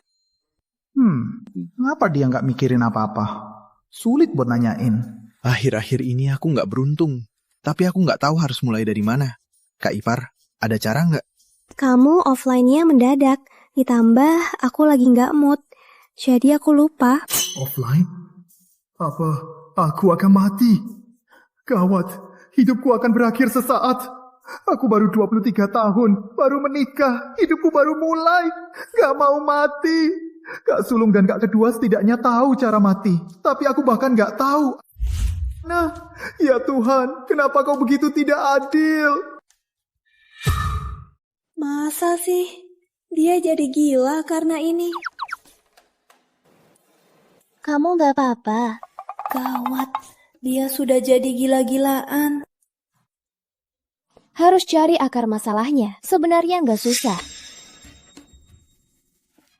Ngapa dia nggak mikirin apa-apa? Sulit buat nanyain. Akhir-akhir ini aku nggak beruntung. Tapi aku nggak tahu harus mulai dari mana. Kak Ipar, ada cara nggak? Kamu offline-nya mendadak. Ditambah aku lagi nggak mood. Jadi aku lupa. Offline? Apa aku akan mati? Gawat, hidupku akan berakhir sesaat. Aku baru 23 tahun, baru menikah, hidupku baru mulai. Gak mau mati. Kak Sulung dan Kak Kedua setidaknya tahu cara mati. Tapi aku bahkan gak tahu. Nah, ya Tuhan, kenapa kau begitu tidak adil? Masa sih? Dia jadi gila karena ini. Kamu gak apa-apa? Gawat, dia sudah jadi gila-gilaan. Harus cari akar masalahnya. Sebenarnya nggak susah.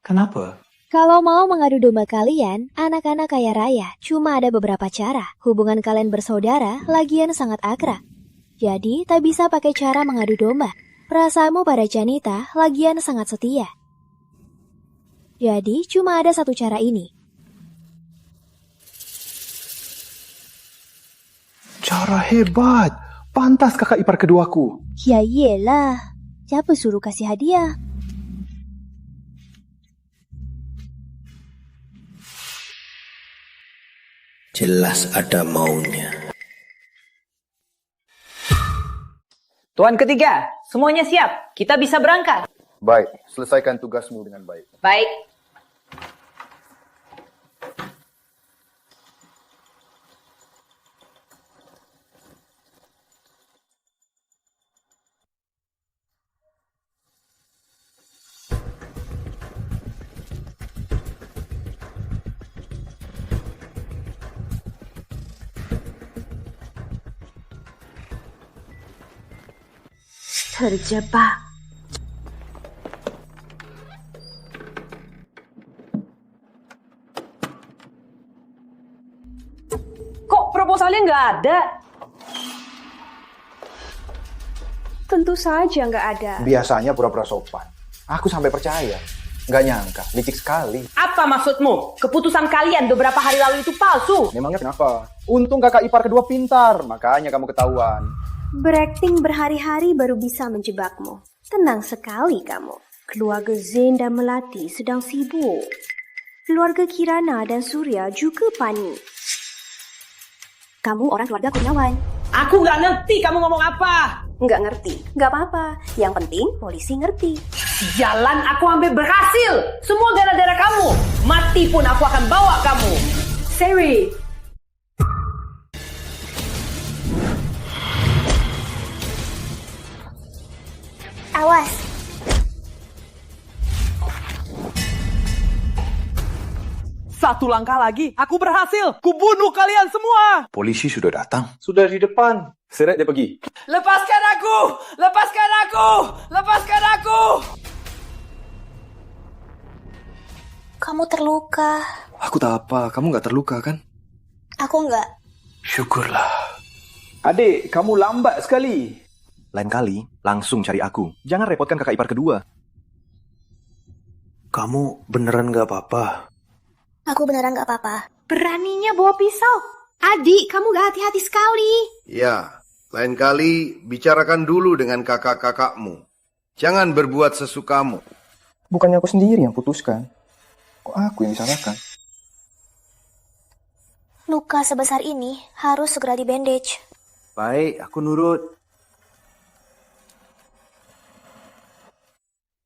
Kenapa? Kalau mau mengadu domba kalian, anak-anak kaya raya, cuma ada beberapa cara. Hubungan kalian bersaudara, lagian sangat akrab. Jadi, tak bisa pakai cara mengadu domba. Perasaanmu pada Janita, lagian sangat setia. Jadi, cuma ada satu cara ini. Cara hebat. Pantas kakak ipar keduaku. Ya iyalah. Siapa suruh kasih hadiah? Jelas ada maunya. Tuan ketiga, semuanya siap. Kita bisa berangkat. Baik, selesaikan tugasmu dengan baik. Baik. Terjebak. Kok proposalnya nggak ada? Tentu saja nggak ada. Biasanya pura-pura sopan. Aku sampai percaya. Nggak nyangka, licik sekali. Apa maksudmu? Keputusan kalian beberapa hari lalu itu palsu. Memangnya kenapa? Untung kakak ipar kedua pintar, makanya kamu ketahuan. Berakting berhari-hari baru bisa menjebakmu. Tenang sekali kamu. Keluarga Zain dan Melati sedang sibuk. Keluarga Kirana dan Surya juga panik. Kamu orang keluarga Kurniawan. Aku nggak ngerti kamu ngomong apa. Nggak ngerti. Nggak apa-apa. Yang penting polisi ngerti. Jalan aku hampir berhasil. Semua gara-gara kamu. Mati pun aku akan bawa kamu. Seri. Awas. Satu langkah lagi, aku berhasil. Kubunuh kalian semua. Polisi sudah datang. Sudah di depan. Seret dia pergi. Lepaskan aku! Lepaskan aku! Lepaskan aku! Kamu terluka. Aku tak apa, kamu nggak terluka kan? Aku nggak. Syukurlah. Adik, kamu lambat sekali. Lain kali, langsung cari aku. Jangan repotkan kakak ipar kedua. Kamu beneran nggak apa-apa? Aku beneran nggak apa-apa. Beraninya bawa pisau. Adik, kamu gak hati-hati sekali. Ya, lain kali bicarakan dulu dengan kakak-kakakmu. Jangan berbuat sesukamu. Bukannya aku sendiri yang putuskan. Kok aku yang disalahkan? Luka sebesar ini harus segera di-bandage. Baik, aku nurut.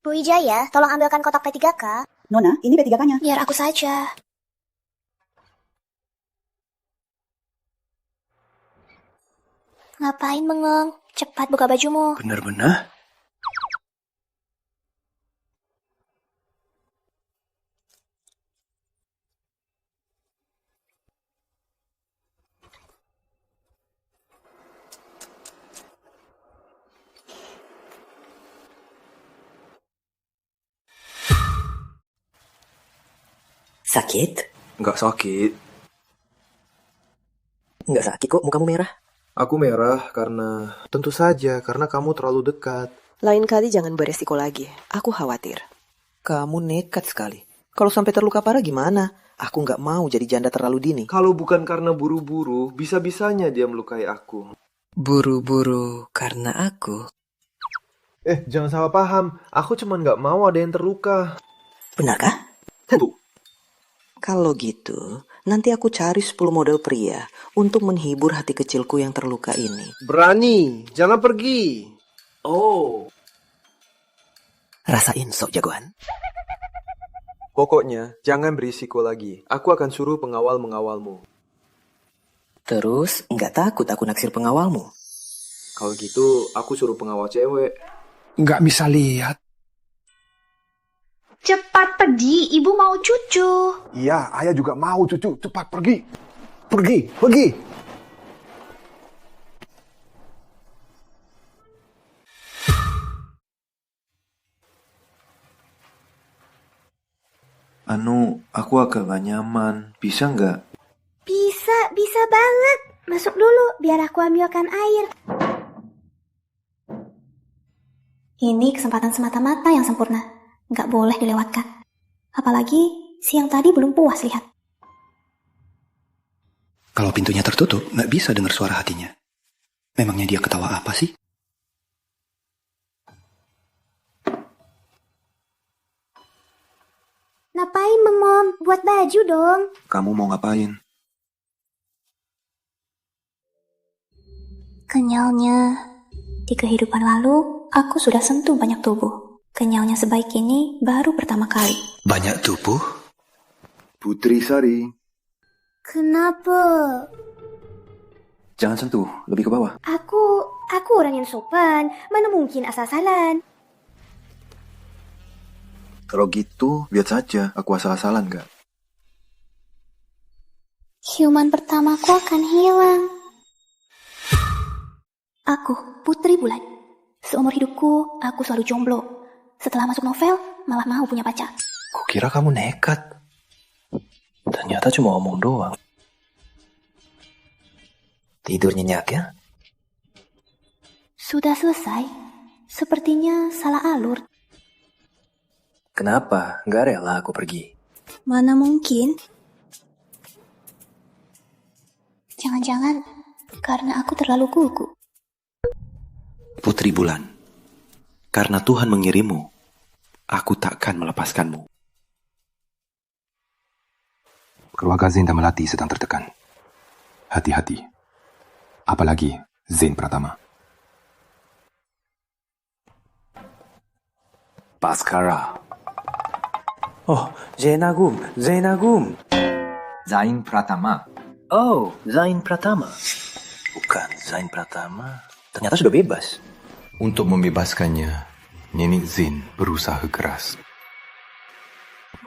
Bu Wijaya, tolong ambilkan kotak P3K. Nona, ini P3K-nya. Biar aku saja. Ngapain bengong? Cepat buka bajumu. Benar-benar? Sakit? Nggak sakit. Nggak sakit kok, mukamu merah. Aku merah tentu saja karena kamu terlalu dekat. Lain kali jangan beresiko lagi. Aku khawatir. Kamu nekat sekali. Kalau sampai terluka parah gimana? Aku nggak mau jadi janda terlalu dini. Kalau bukan karena buru-buru, bisa-bisanya dia melukai aku. Buru-buru karena aku? Jangan salah paham. Aku cuma nggak mau ada yang terluka. Benarkah? Tentu. Kalau gitu, nanti aku cari 10 model pria untuk menghibur hati kecilku yang terluka ini. Berani, jangan pergi. Oh. Rasain sok jagoan. Pokoknya, jangan berisiko lagi. Aku akan suruh pengawal mengawalmu. Terus, nggak takut aku naksir pengawalmu? Kalau gitu, aku suruh pengawal cewek. Nggak bisa lihat. Cepat pergi, ibu mau cucu. Iya, ayah juga mau cucu. Cepat pergi. Pergi, pergi. Aku agak gak nyaman. Bisa nggak? Bisa banget. Masuk dulu, biar aku ambilkan air. Ini kesempatan semata-mata yang sempurna. Nggak boleh dilewatkan. Apalagi siang tadi belum puas lihat. Kalau pintunya tertutup, nggak bisa dengar suara hatinya. Memangnya dia ketawa apa sih? Ngapain Mom? Buat baju dong. Kamu mau ngapain? Kenyalnya, di kehidupan lalu, aku sudah sentuh banyak tubuh. Kenyalnya sebaik ini baru pertama kali. Banyak tubuh? Putri Sari. Kenapa? Jangan sentuh, lebih ke bawah. Aku orang yang sopan. Mana mungkin asal-asalan. Kalau gitu, lihat saja aku asal-asalan gak? Human pertamaku akan hilang. Aku, Putri Bulan. Seumur hidupku, aku selalu jomblo. Setelah masuk novel, malah mau punya pacar. Kukira kamu nekat. Ternyata cuma omong doang. Tidur nyenyak ya? Sudah selesai. Sepertinya salah alur. Kenapa? Nggak rela aku pergi. Mana mungkin? Jangan-jangan karena aku terlalu gugup. Putri Bulan, karena Tuhan mengirimmu, aku takkan melepaskanmu. Keluarga Zain dan Melati sedang tertekan. Hati-hati. Apalagi Zain Pratama. Baskara. Oh, Zainagum. Zain Pratama. Oh, Zain Pratama. Bukan Zain Pratama. Ternyata sudah bebas. Untuk membebaskannya, Nenek Zain berusaha keras.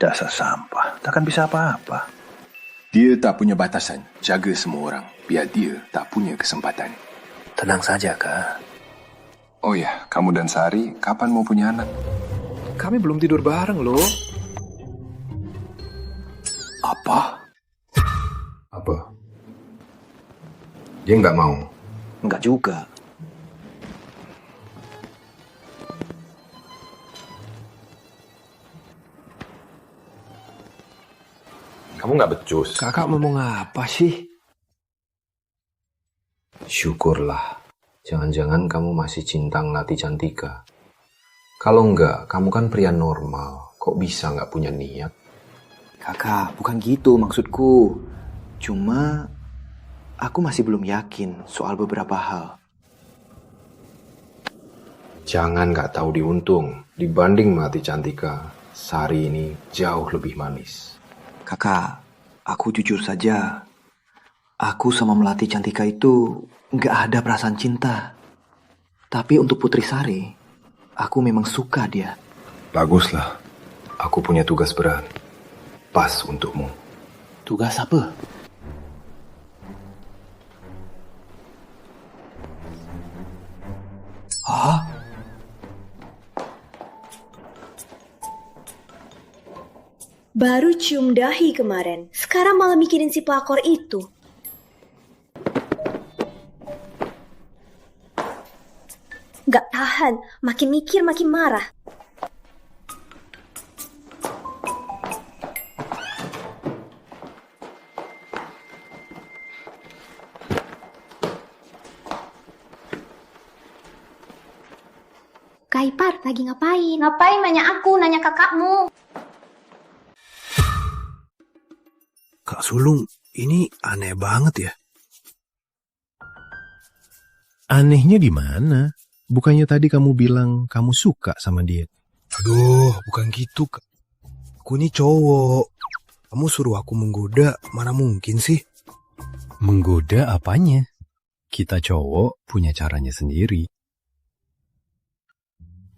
Dasar sampah, takkan bisa apa-apa. Dia tak punya batasan, jaga semua orang, biar dia tak punya kesempatan. Tenang saja, Kak. Oh ya, kamu dan Sari, kapan mau punya anak? Kami belum tidur bareng loh. Apa? Dia nggak mau? Nggak juga. Kamu nggak becus? Kakak mau apa sih? Syukurlah. Jangan-jangan kamu masih cinta ngelatih Cantika. Kalau enggak, kamu kan pria normal. Kok bisa nggak punya niat? Kakak, bukan gitu maksudku. Cuma aku masih belum yakin soal beberapa hal. Jangan nggak tahu diuntung. Dibanding melatih Cantika, Sari ini jauh lebih manis. Kakak, aku jujur saja. Aku sama Melati Cantika itu nggak ada perasaan cinta. Tapi untuk Putri Sari, aku memang suka dia. Baguslah. Aku punya tugas berat. Pas untukmu. Tugas apa? Hah? Baru cium dahi kemarin, sekarang malah mikirin si pelakor itu. Gak tahan, makin mikir makin marah. Kak Ipar, lagi ngapain? Ngapain nanya aku, nanya kakakmu? Kak Sulung, ini aneh banget ya. Anehnya di mana? Bukannya tadi kamu bilang kamu suka sama dia? Aduh, bukan gitu, Kak. Aku ini cowok. Kamu suruh aku menggoda, mana mungkin sih? Menggoda apanya? Kita cowok punya caranya sendiri.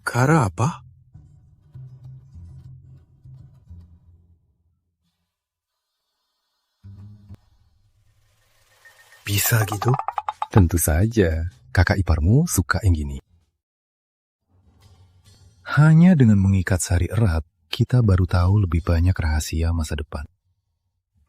Cara apa? Bisa gitu? Tentu saja, kakak iparmu suka yang gini. Hanya dengan mengikat Sari erat, kita baru tahu lebih banyak rahasia masa depan.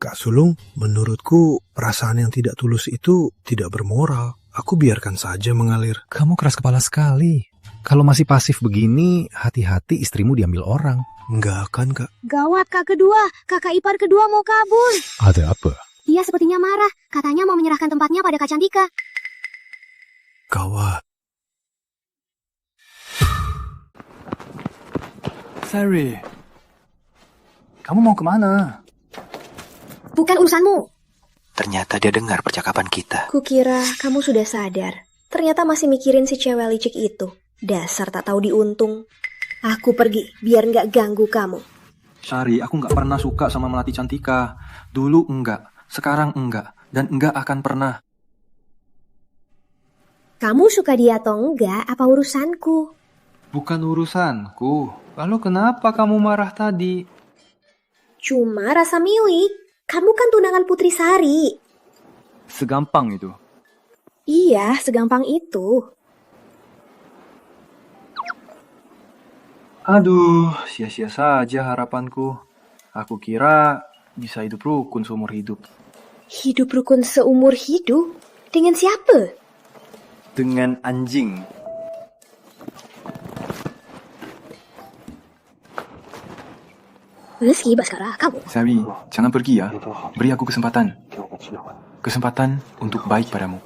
Kak Sulung, menurutku perasaan yang tidak tulus itu tidak bermoral. Aku biarkan saja mengalir. Kamu keras kepala sekali. Kalau masih pasif begini, hati-hati istrimu diambil orang. Enggak akan, Kak. Gawat, Kak kedua. Kakak ipar kedua mau kabur. Ada apa? Dia sepertinya marah. Katanya mau menyerahkan tempatnya pada Kak Cantika. Gawat. Sari, kamu mau kemana? Bukan urusanmu. Ternyata dia dengar percakapan kita. Kukira kamu sudah sadar. Ternyata masih mikirin si cewek licik itu. Dasar tak tahu diuntung. Aku pergi biar nggak ganggu kamu. Sari, aku nggak pernah suka sama Melati Cantika. Dulu enggak, sekarang enggak, dan enggak akan pernah. Kamu suka dia atau enggak, apa urusanku? Bukan urusanku. Lalu kenapa kamu marah tadi? Cuma rasa milik. Kamu kan tunangan Putri Sari. Segampang itu. Iya, segampang itu. Aduh, sia-sia saja harapanku. Aku kira bisa hidup rukun seumur hidup. Hidup rukun seumur hidup? Dengan siapa? Dengan anjing. Rizky, Baskara, kamu. Sari, jangan pergi ya. Beri aku kesempatan. Kesempatan untuk baik padamu.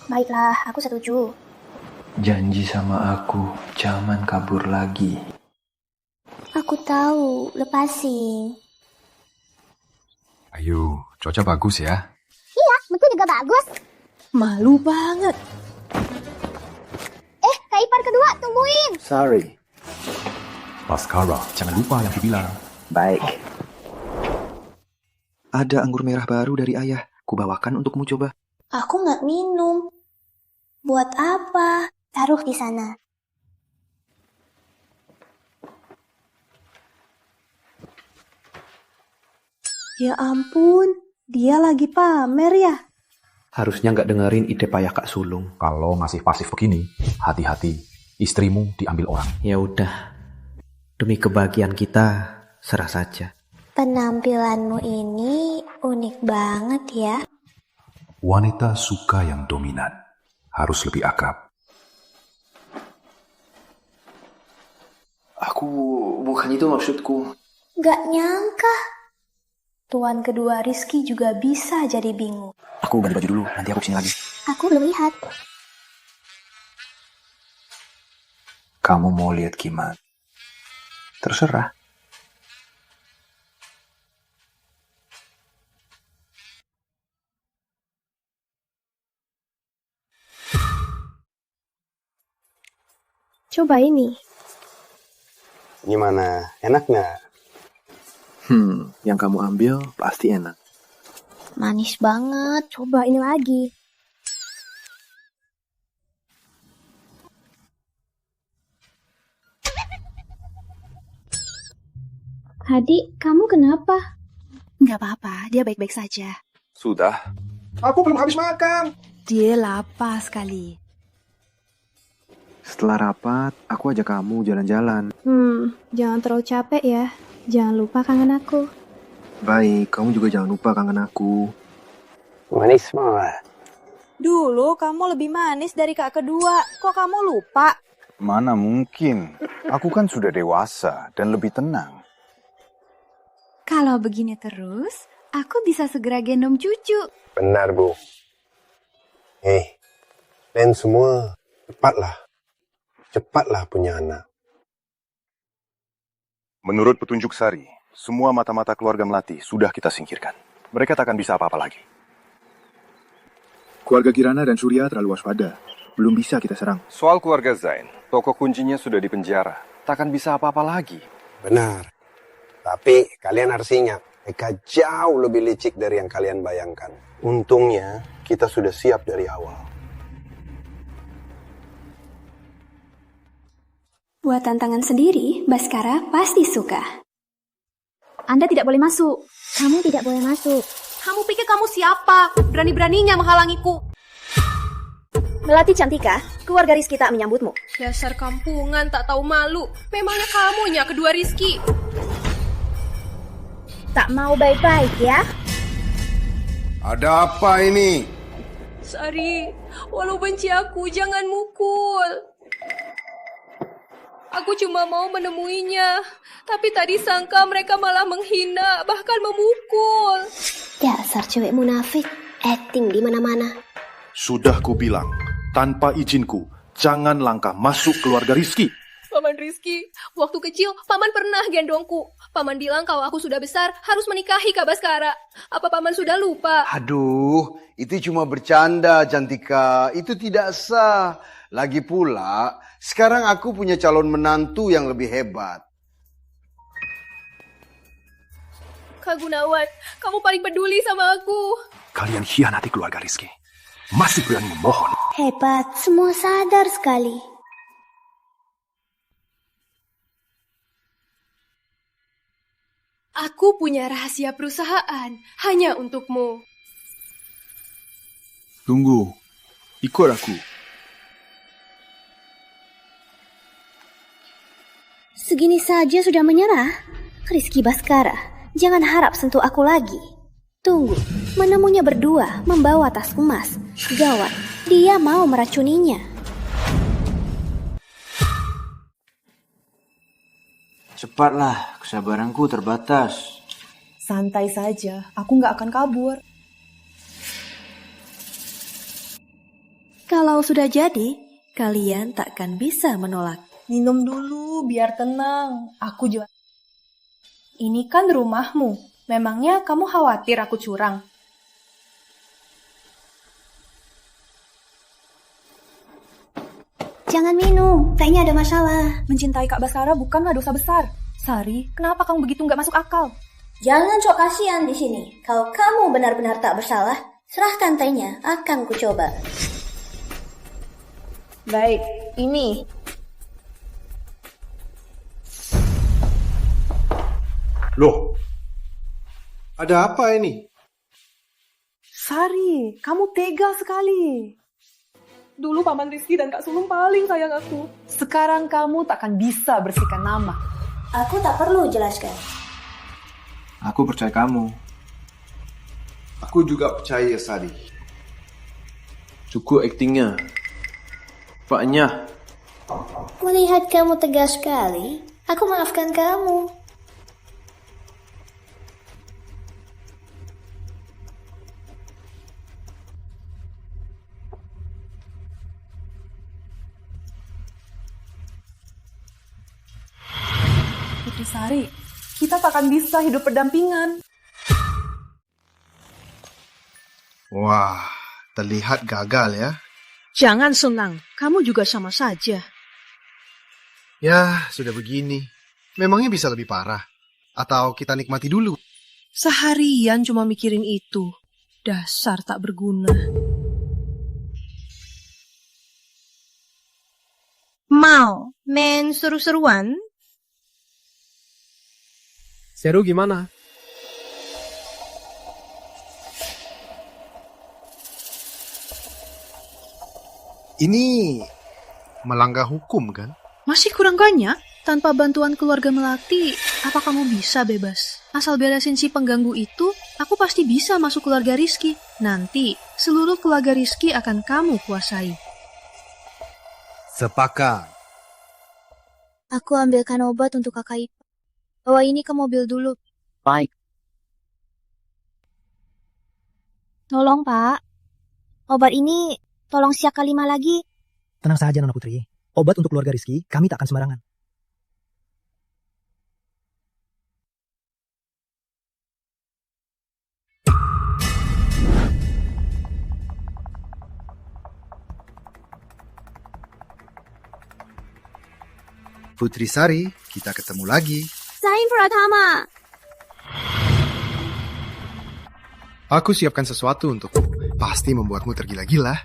Baiklah, aku setuju. Janji sama aku, jangan kabur lagi. Aku tahu, lepasin. Ayo, cuaca bagus ya. Iya, betul juga bagus. Malu banget. ipar kedua, tungguin. Sorry. Baskara, jangan lupa yang kubilang. Baik. Ada anggur merah baru dari ayah. Kubawakan untukmu coba. Aku nggak minum. Buat apa? Taruh di sana. Ya ampun, dia lagi pamer ya? Harusnya nggak dengerin ide payah Kak Sulung. Kalau masih pasif begini, hati-hati. Istrimu diambil orang. Ya udah, demi kebahagiaan kita, serah saja. Penampilanmu ini unik banget ya. Wanita suka yang dominan. Harus lebih akrab. Aku bukan itu maksudku. Gak nyangka. Tuan kedua Rizky juga bisa jadi bingung. Aku ganti baju dulu, nanti aku kesini lagi. Aku belum lihat. Kamu mau lihat gimana? Terserah. Coba ini. Gimana? Enak nggak? Yang kamu ambil pasti enak. Manis banget. Coba ini lagi. Adik, kamu kenapa? Nggak apa-apa, dia baik-baik saja. Sudah. Aku belum habis makan. Dia lapar sekali. Setelah rapat, aku ajak kamu jalan-jalan. Jangan terlalu capek ya. Jangan lupa kangen aku. Baik, kamu juga jangan lupa kangen aku. Manis banget. Dulu kamu lebih manis dari kak kedua. Kok kamu lupa? Mana mungkin? Aku kan sudah dewasa dan lebih tenang. Kalau begini terus, aku bisa segera gendong cucu. Benar, Bu. Dan semua cepatlah punya anak. Menurut petunjuk Sari, semua mata-mata keluarga Melati sudah kita singkirkan. Mereka takkan bisa apa-apa lagi. Keluarga Kirana dan Surya terlalu waspada. Belum bisa kita serang. Soal keluarga Zain, tokoh kuncinya sudah di penjara. Takkan bisa apa-apa lagi. Benar. Tapi kalian harus ingat, mereka jauh lebih licik dari yang kalian bayangkan. Untungnya, kita sudah siap dari awal. Buat tantangan sendiri, Baskara pasti suka. Anda tidak boleh masuk. Kamu tidak boleh masuk. Kamu pikir kamu siapa? Berani-beraninya menghalangiku. Melati Cantika, keluarga Rizky tak menyambutmu. Dasar kampungan tak tahu malu. Memangnya kamunya kedua Rizky. Tak mau baik-baik ya? Ada apa ini? Sari, walau benci aku, jangan mukul. Aku cuma mau menemuinya, tapi tak disangka mereka malah menghina, bahkan memukul. Dasar cewek munafik, acting di mana-mana. Sudah kubilang, tanpa izinku, jangan langkah masuk keluarga Rizky. Paman Rizky, waktu kecil Paman pernah gendongku. Paman bilang kalau aku sudah besar harus menikahi Kak Baskara. Apa Paman sudah lupa? Aduh, itu cuma bercanda, Cantika. Itu tidak sah. Lagi pula, sekarang aku punya calon menantu yang lebih hebat. Kak Gunawan, kamu paling peduli sama aku. Kalian hianati keluarga Rizky. Masih berani memohon. Hebat, semua sadar sekali. Aku punya rahasia perusahaan hanya untukmu. Tunggu, ikut aku. Segini saja sudah menyerah? Rizky Baskara, jangan harap sentuh aku lagi. Tunggu, menemunya berdua membawa tas emas. Gawat, dia mau meracuninya. Cepatlah, kesabaranku terbatas. Santai saja, aku nggak akan kabur. Kalau sudah jadi, kalian takkan bisa menolak. Minum dulu biar tenang. Aku juga. Ini kan rumahmu. Memangnya kamu khawatir aku curang? Jangan minum, tehnya ada masalah. Mencintai Kak Baskara bukanlah dosa besar. Sari, kenapa kamu begitu nggak masuk akal? Jangan sok kasihan di sini. Kalau kamu benar-benar tak bersalah, serahkan tehnya, akan kucoba. Baik, ini. Loh, ada apa ini? Sari, kamu tega sekali. Dulu Paman Rizky dan Kak Sulung paling sayang aku. Sekarang kamu takkan bisa bersihkan nama. Aku tak perlu jelaskan. Aku percaya kamu. Aku juga percaya, Sari. Cukup aktingnya. Paknya. Melihat kamu tegas sekali, aku maafkan kamu. Putri Sari, kita takkan bisa hidup berdampingan. Wah, terlihat gagal ya. Jangan senang, kamu juga sama saja. Ya, sudah begini. Memangnya bisa lebih parah? Atau kita nikmati dulu? Seharian cuma mikirin itu. Dasar tak berguna. Mau main seru-seruan? Seru gimana? Ini melanggar hukum kan? Masih kurang banyak? Tanpa bantuan keluarga Melati, apa kamu bisa bebas? Asal beresin si pengganggu itu, aku pasti bisa masuk keluarga Rizky. Nanti, seluruh keluarga Rizky akan kamu kuasai. Sepakat. Aku ambilkan obat untuk kakak Ipa. Bawa ini ke mobil dulu. Baik. Tolong, Pak. Obat ini tolong siap kali lagi. Tenang saja, Nona Putri. Obat untuk keluarga Rizky, kami tak akan sembarangan. Putri Sari, kita ketemu lagi. Zain Pratama. Aku siapkan sesuatu untukmu. Pasti membuatmu tergila-gila.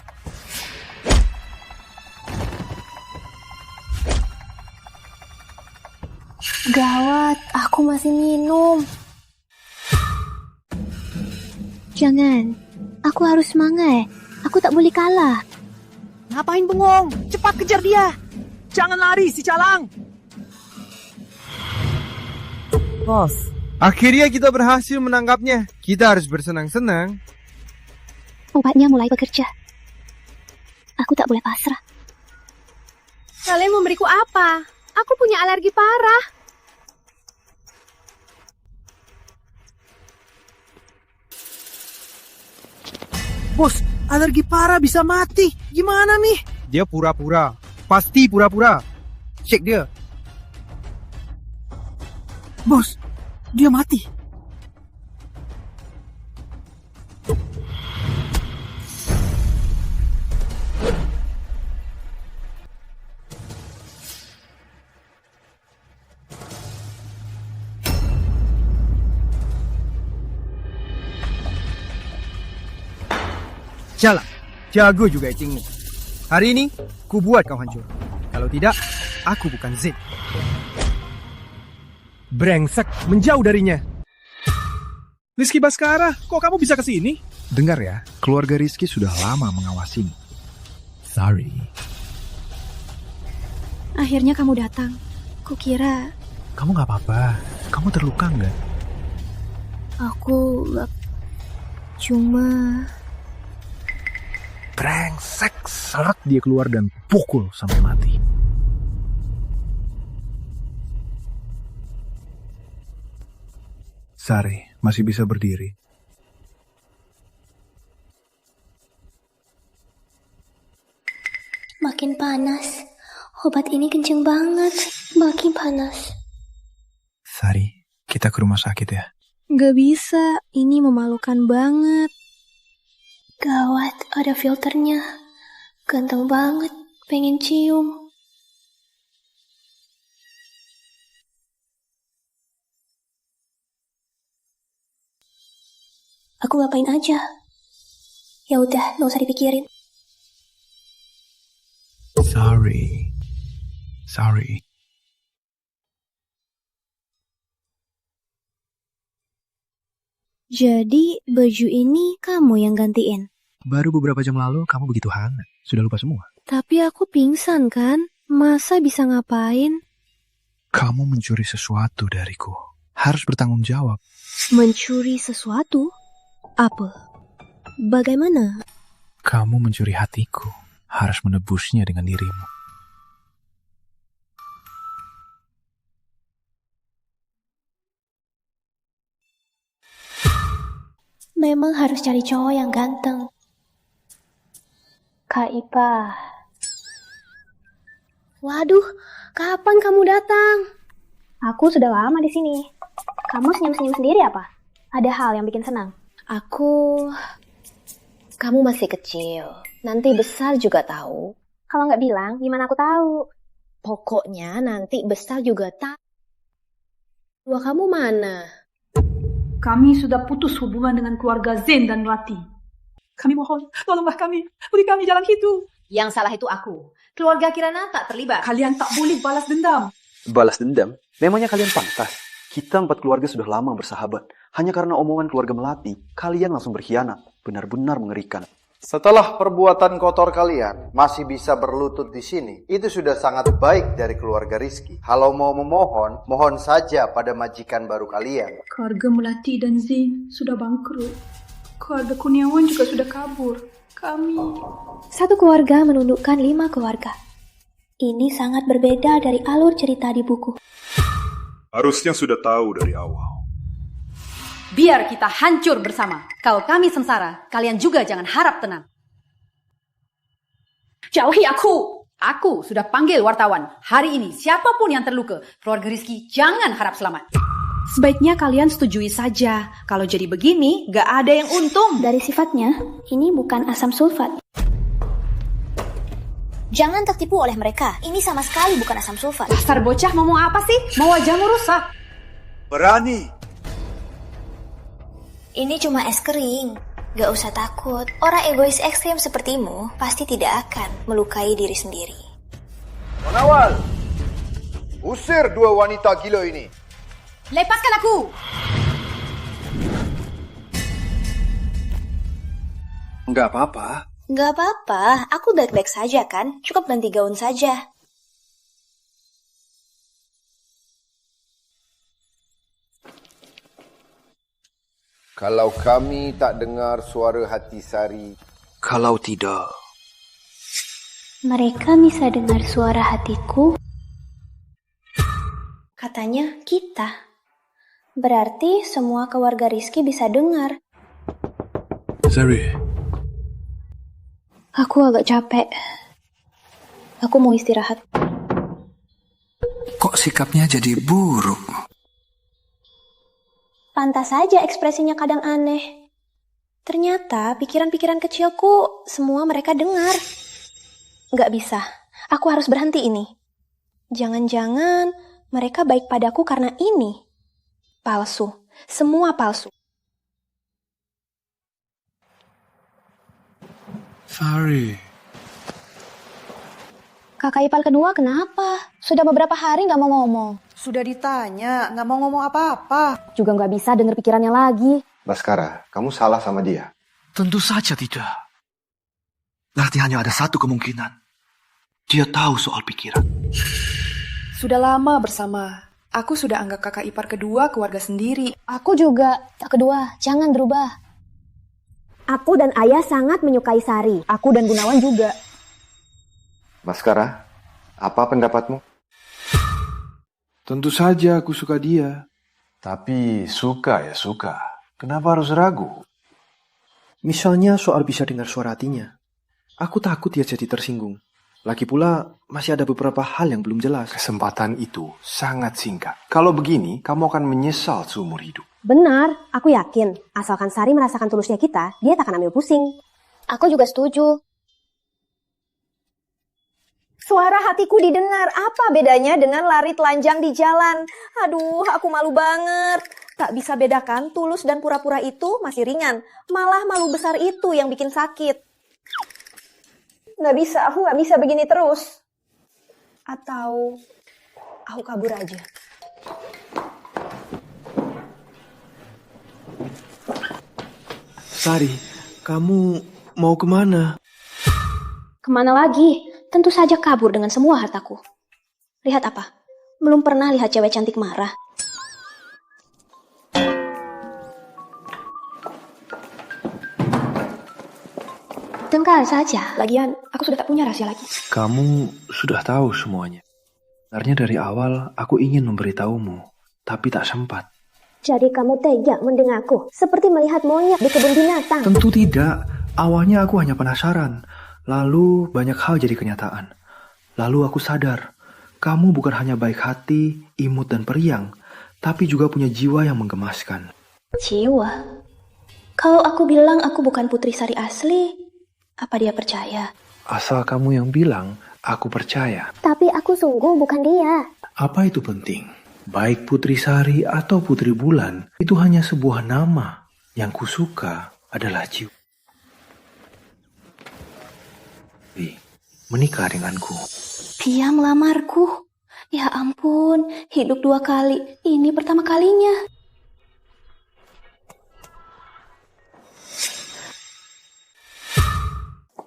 Gawat, aku masih minum. Jangan, aku harus semangat. Aku tak boleh kalah. Ngapain bengong? Cepat kejar dia. Jangan lari, si calang. Bos, akhirnya kita berhasil menangkapnya. Kita harus bersenang-senang. Obatnya mulai bekerja. Aku tak boleh pasrah. Kalian memberiku apa? Aku punya alergi parah. Bos, alergi parah bisa mati. Gimana nih? Dia pura-pura. Pasti pura-pura. Cek dia. Bos, dia mati. Jalan, jago juga actingmu. Hari ini, ku buat kau hancur. Kalau tidak, aku bukan Z. Brengsek, menjauh darinya. Rizky Baskara, kok kamu bisa ke sini? Dengar ya, keluarga Rizky sudah lama mengawasimu. Sorry. Akhirnya kamu datang. Kukira Kamu gak apa-apa. Kamu terluka nggak? aku cuma... Brengsek, seret dia keluar dan pukul sampai mati. Sari masih bisa berdiri. Makin panas. Obat ini kenceng banget. Makin panas. Sari, kita ke rumah sakit ya. Gak bisa, ini memalukan banget. Gawat, ada filternya. Ganteng banget. Pengen cium. Aku ngapain aja? Ya udah, nggak usah dipikirin. Sorry. Jadi, baju ini kamu yang gantiin? Baru beberapa jam lalu kamu begitu hangat. Sudah lupa semua. Tapi aku pingsan kan? Masa bisa ngapain? Kamu mencuri sesuatu dariku. Harus bertanggung jawab. Mencuri sesuatu? Apa? Bagaimana? Kamu mencuri hatiku. Harus menebusnya dengan dirimu. Memang harus cari cowok yang ganteng. Kak Ipa. Waduh, kapan kamu datang? Aku sudah lama di sini. Kamu senyum-senyum sendiri apa? Ada hal yang bikin senang? Kamu masih kecil. Nanti besar juga tahu. Kalau nggak bilang, gimana aku tahu? Pokoknya nanti besar juga tahu. Dua kamu mana? Kami sudah putus hubungan dengan keluarga Zen dan Melati. Kami mohon, tolonglah kami. Beri kami jalan hidup. Yang salah itu aku. Keluarga Kirana tak terlibat. Kalian tak boleh balas dendam. Balas dendam? Memangnya kalian pantas? Kita 4 keluarga sudah lama bersahabat. Hanya karena omongan keluarga Melati, kalian langsung berkhianat. Benar-benar mengerikan. Setelah perbuatan kotor kalian masih bisa berlutut di sini, itu sudah sangat baik dari keluarga Rizky. Kalau mau memohon, mohon saja pada majikan baru kalian. Keluarga Melati dan Zen sudah bangkrut. Keluarga Kurniawan juga sudah kabur. Kami... Satu keluarga menundukkan 5 keluarga. Ini sangat berbeda dari alur cerita di buku. Harusnya sudah tahu dari awal. Biar kita hancur bersama. Kalau kami sengsara, kalian juga jangan harap tenang. Jauhi aku! Aku sudah panggil wartawan. Hari ini siapapun yang terluka, keluarga Rizky jangan harap selamat. Sebaiknya kalian setujui saja. Kalau jadi begini, gak ada yang untung. Dari sifatnya, ini bukan asam sulfat. Jangan tertipu oleh mereka. Ini sama sekali bukan asam sulfat. Dasar bocah ngomong apa sih? Mau wajahmu rusak. Berani! Ini cuma es kering. Gak usah takut. Orang egois ekstrim sepertimu pasti tidak akan melukai diri sendiri. Monawal! Usir 2 wanita gila ini. Lepaskan aku! Nggak apa-apa. Gak apa-apa. Aku baik-baik saja kan. Cukup ganti gaun saja. Kalau kami tak dengar suara hati Sari. Kalau tidak. Mereka bisa dengar suara hatiku. Katanya kita. Berarti semua keluarga Rizky bisa dengar. Sari. Aku agak capek. Aku mau istirahat. Kok sikapnya jadi buruk? Pantas saja ekspresinya kadang aneh. Ternyata pikiran-pikiran kecilku semua mereka dengar. Gak bisa. Aku harus berhenti ini. Jangan-jangan mereka baik padaku karena ini. Palsu. Semua palsu. Sari. Kakak ipar kedua kenapa? Sudah beberapa hari gak mau ngomong. Sudah ditanya, gak mau ngomong apa-apa. Juga gak bisa dengar pikirannya lagi. Baskara, kamu salah sama dia. Tentu saja tidak. Berarti hanya ada satu kemungkinan. Dia tahu soal pikiran. Sudah lama bersama. Aku sudah anggap kakak ipar kedua keluarga sendiri. Aku juga. Kedua, jangan berubah. Aku dan ayah sangat menyukai Sari. Aku dan Gunawan juga. Baskara, apa pendapatmu? Tentu saja aku suka dia. Tapi suka ya suka. Kenapa harus ragu? Misalnya soal bisa dengar suara hatinya. Aku takut dia jadi tersinggung. Lagi pula masih ada beberapa hal yang belum jelas. Kesempatan itu sangat singkat. Kalau begini, kamu akan menyesal seumur hidup. Benar, aku yakin. Asalkan Sari merasakan tulusnya kita, dia tak akan ambil pusing. Aku juga setuju. Suara hatiku didengar. Apa bedanya dengan lari telanjang di jalan? Aduh, aku malu banget. Tak bisa bedakan tulus dan pura-pura itu masih ringan. Malah malu besar itu yang bikin sakit. Nggak bisa, aku nggak bisa begini terus. Atau aku kabur aja. Sari, kamu mau kemana? Kemana lagi? Tentu saja kabur dengan semua hartaku. Lihat apa? Belum pernah lihat cewek cantik marah. Dengar saja. Lagian, aku sudah tak punya rahasia lagi. Kamu sudah tahu semuanya. Sebenarnya dari awal aku ingin memberitahumu, tapi tak sempat. Jadi kamu tega mendengarku, seperti melihat monyet di kebun binatang. Tentu tidak. Awalnya aku hanya penasaran. Lalu banyak hal jadi kenyataan. Lalu aku sadar, kamu bukan hanya baik hati, imut dan periang, tapi juga punya jiwa yang menggemaskan. Jiwa? Kalau aku bilang aku bukan Putri Sari asli, apa dia percaya? Asal kamu yang bilang, aku percaya. Tapi aku sungguh bukan dia. Apa itu penting? Baik Putri Sari atau Putri Bulan, itu hanya sebuah nama. Yang kusuka adalah jiwa. Menikah denganku. Dia melamarku. Ya ampun, hidup 2 kali. Ini pertama kalinya.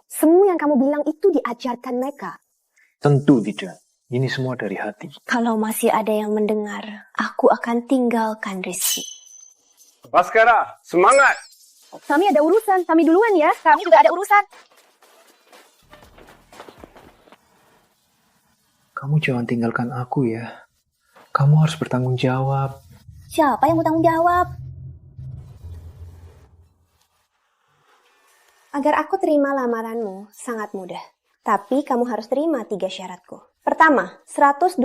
Semua yang kamu bilang itu diajarkan mereka. Tentu tidak. Ini semua dari hati. Kalau masih ada yang mendengar, aku akan tinggalkan Rizky. Baskara, semangat! Kami ada urusan, kami duluan ya. Kami juga ada urusan. Kamu jangan tinggalkan aku ya. Kamu harus bertanggung jawab. Siapa yang mau tanggung jawab? Agar aku terima lamaranmu, sangat mudah. Tapi kamu harus terima 3 syaratku. Pertama, 180%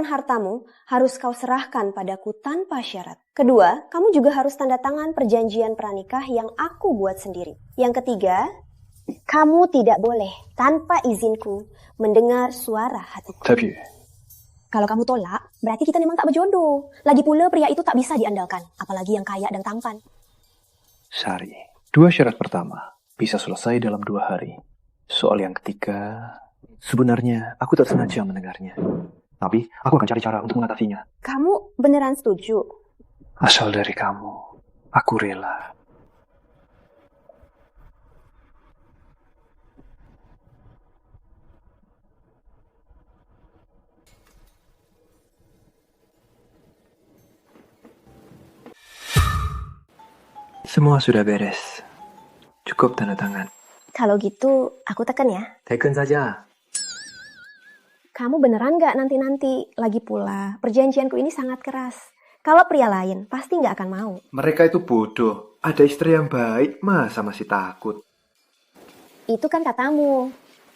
hartamu harus kau serahkan padaku tanpa syarat. Kedua, kamu juga harus tanda tangan perjanjian pranikah yang aku buat sendiri. Yang ketiga, kamu tidak boleh tanpa izinku mendengar suara hatiku. Tapi kalau kamu tolak, berarti kita memang tak berjodoh. Lagi pula pria itu tak bisa diandalkan, apalagi yang kaya dan tampan. Sari, 2 syarat pertama bisa selesai dalam 2 hari. Soal yang ketiga, sebenarnya aku tak sengaja mendengarnya. Tapi aku akan cari cara untuk mengatasinya. Kamu beneran setuju? Asal dari kamu, aku rela. Semua sudah beres. Cukup tanda tangan. Kalau gitu, aku tekan ya. Tekan saja. Kamu beneran nggak nanti-nanti? Lagi pula, perjanjianku ini sangat keras. Kalau pria lain, pasti nggak akan mau. Mereka itu bodoh. Ada istri yang baik, masa masih takut? Itu kan katamu.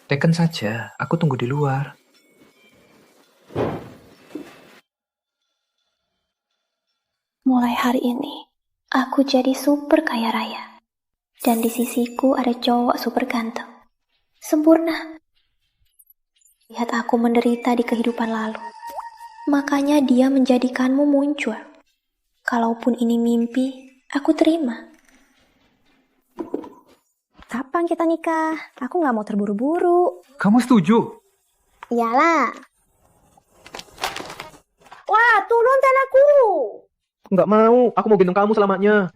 Tekan saja, aku tunggu di luar. Mulai hari ini, aku jadi super kaya raya. Dan di sisiku ada cowok super ganteng. Sempurna. Lihat aku menderita di kehidupan lalu. Makanya dia menjadikanmu muncul. Kalaupun ini mimpi, aku terima. Kapan kita nikah? Aku nggak mau terburu-buru. Kamu setuju? Iyalah. Wah, turun tanahku. Nggak mau, aku mau gendong kamu selamanya.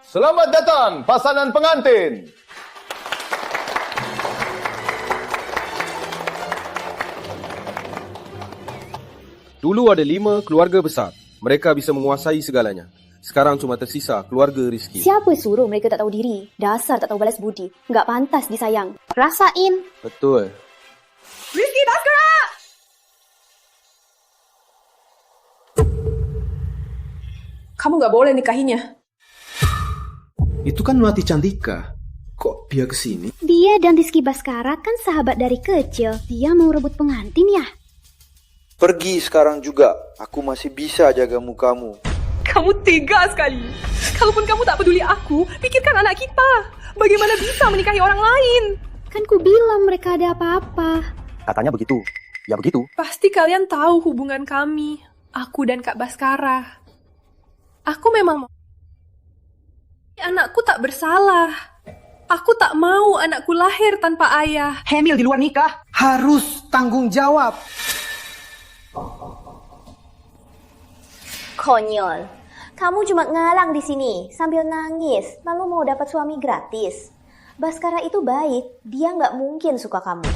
Selamat datang, pasangan pengantin. Dulu ada 5 keluarga besar. Mereka bisa menguasai segalanya. Sekarang cuma tersisa keluarga Rizky. Siapa suruh mereka tak tahu diri? Dasar tak tahu balas budi. Nggak pantas disayang. Rasain. Betul. Rizky, Baskara! Kamu nggak boleh nikahinya. Itu kan Melati Cantika. Kok dia kesini? Dia dan Rizky Baskara kan sahabat dari kecil. Dia mau rebut pengantin ya? Pergi sekarang juga. Aku masih bisa jaga mukamu. Kamu tega sekali. Kalaupun kamu tak peduli aku, pikirkan anak kita. Bagaimana bisa menikahi orang lain? Kan ku bilang mereka ada apa-apa. Katanya begitu. Ya begitu. Pasti kalian tahu hubungan kami, aku dan Kak Baskara. Aku memang mau. Anakku tak bersalah. Aku tak mau anakku lahir tanpa ayah. Hamil di luar nikah harus tanggung jawab. Konyol. Kamu cuma ngalang di sini sambil nangis, lalu mau dapat suami gratis. Baskara itu baik, dia nggak mungkin suka kamu.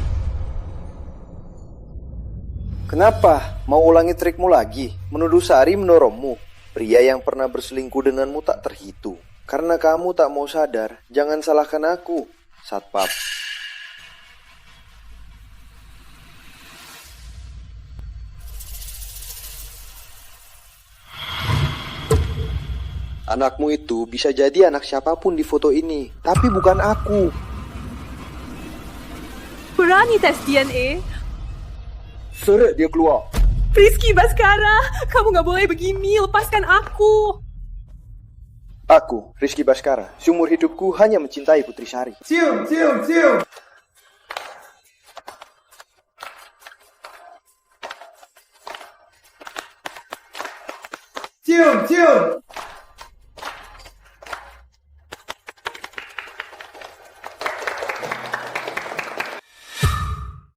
Kenapa? Mau ulangi trikmu lagi? Menuduh Sari mendorongmu. Pria yang pernah berselingkuh denganmu tak terhitung. Karena kamu tak mau sadar, jangan salahkan aku, Satpam. Anakmu itu bisa jadi anak siapapun di foto ini, tapi bukan aku. Berani tes DNA? Seret dia keluar. Rizky Baskara, kamu gak boleh begini, lepaskan aku. Aku, Rizky Baskara, seumur hidupku hanya mencintai Putri Sari. Cium, cium, cium. Cium, cium.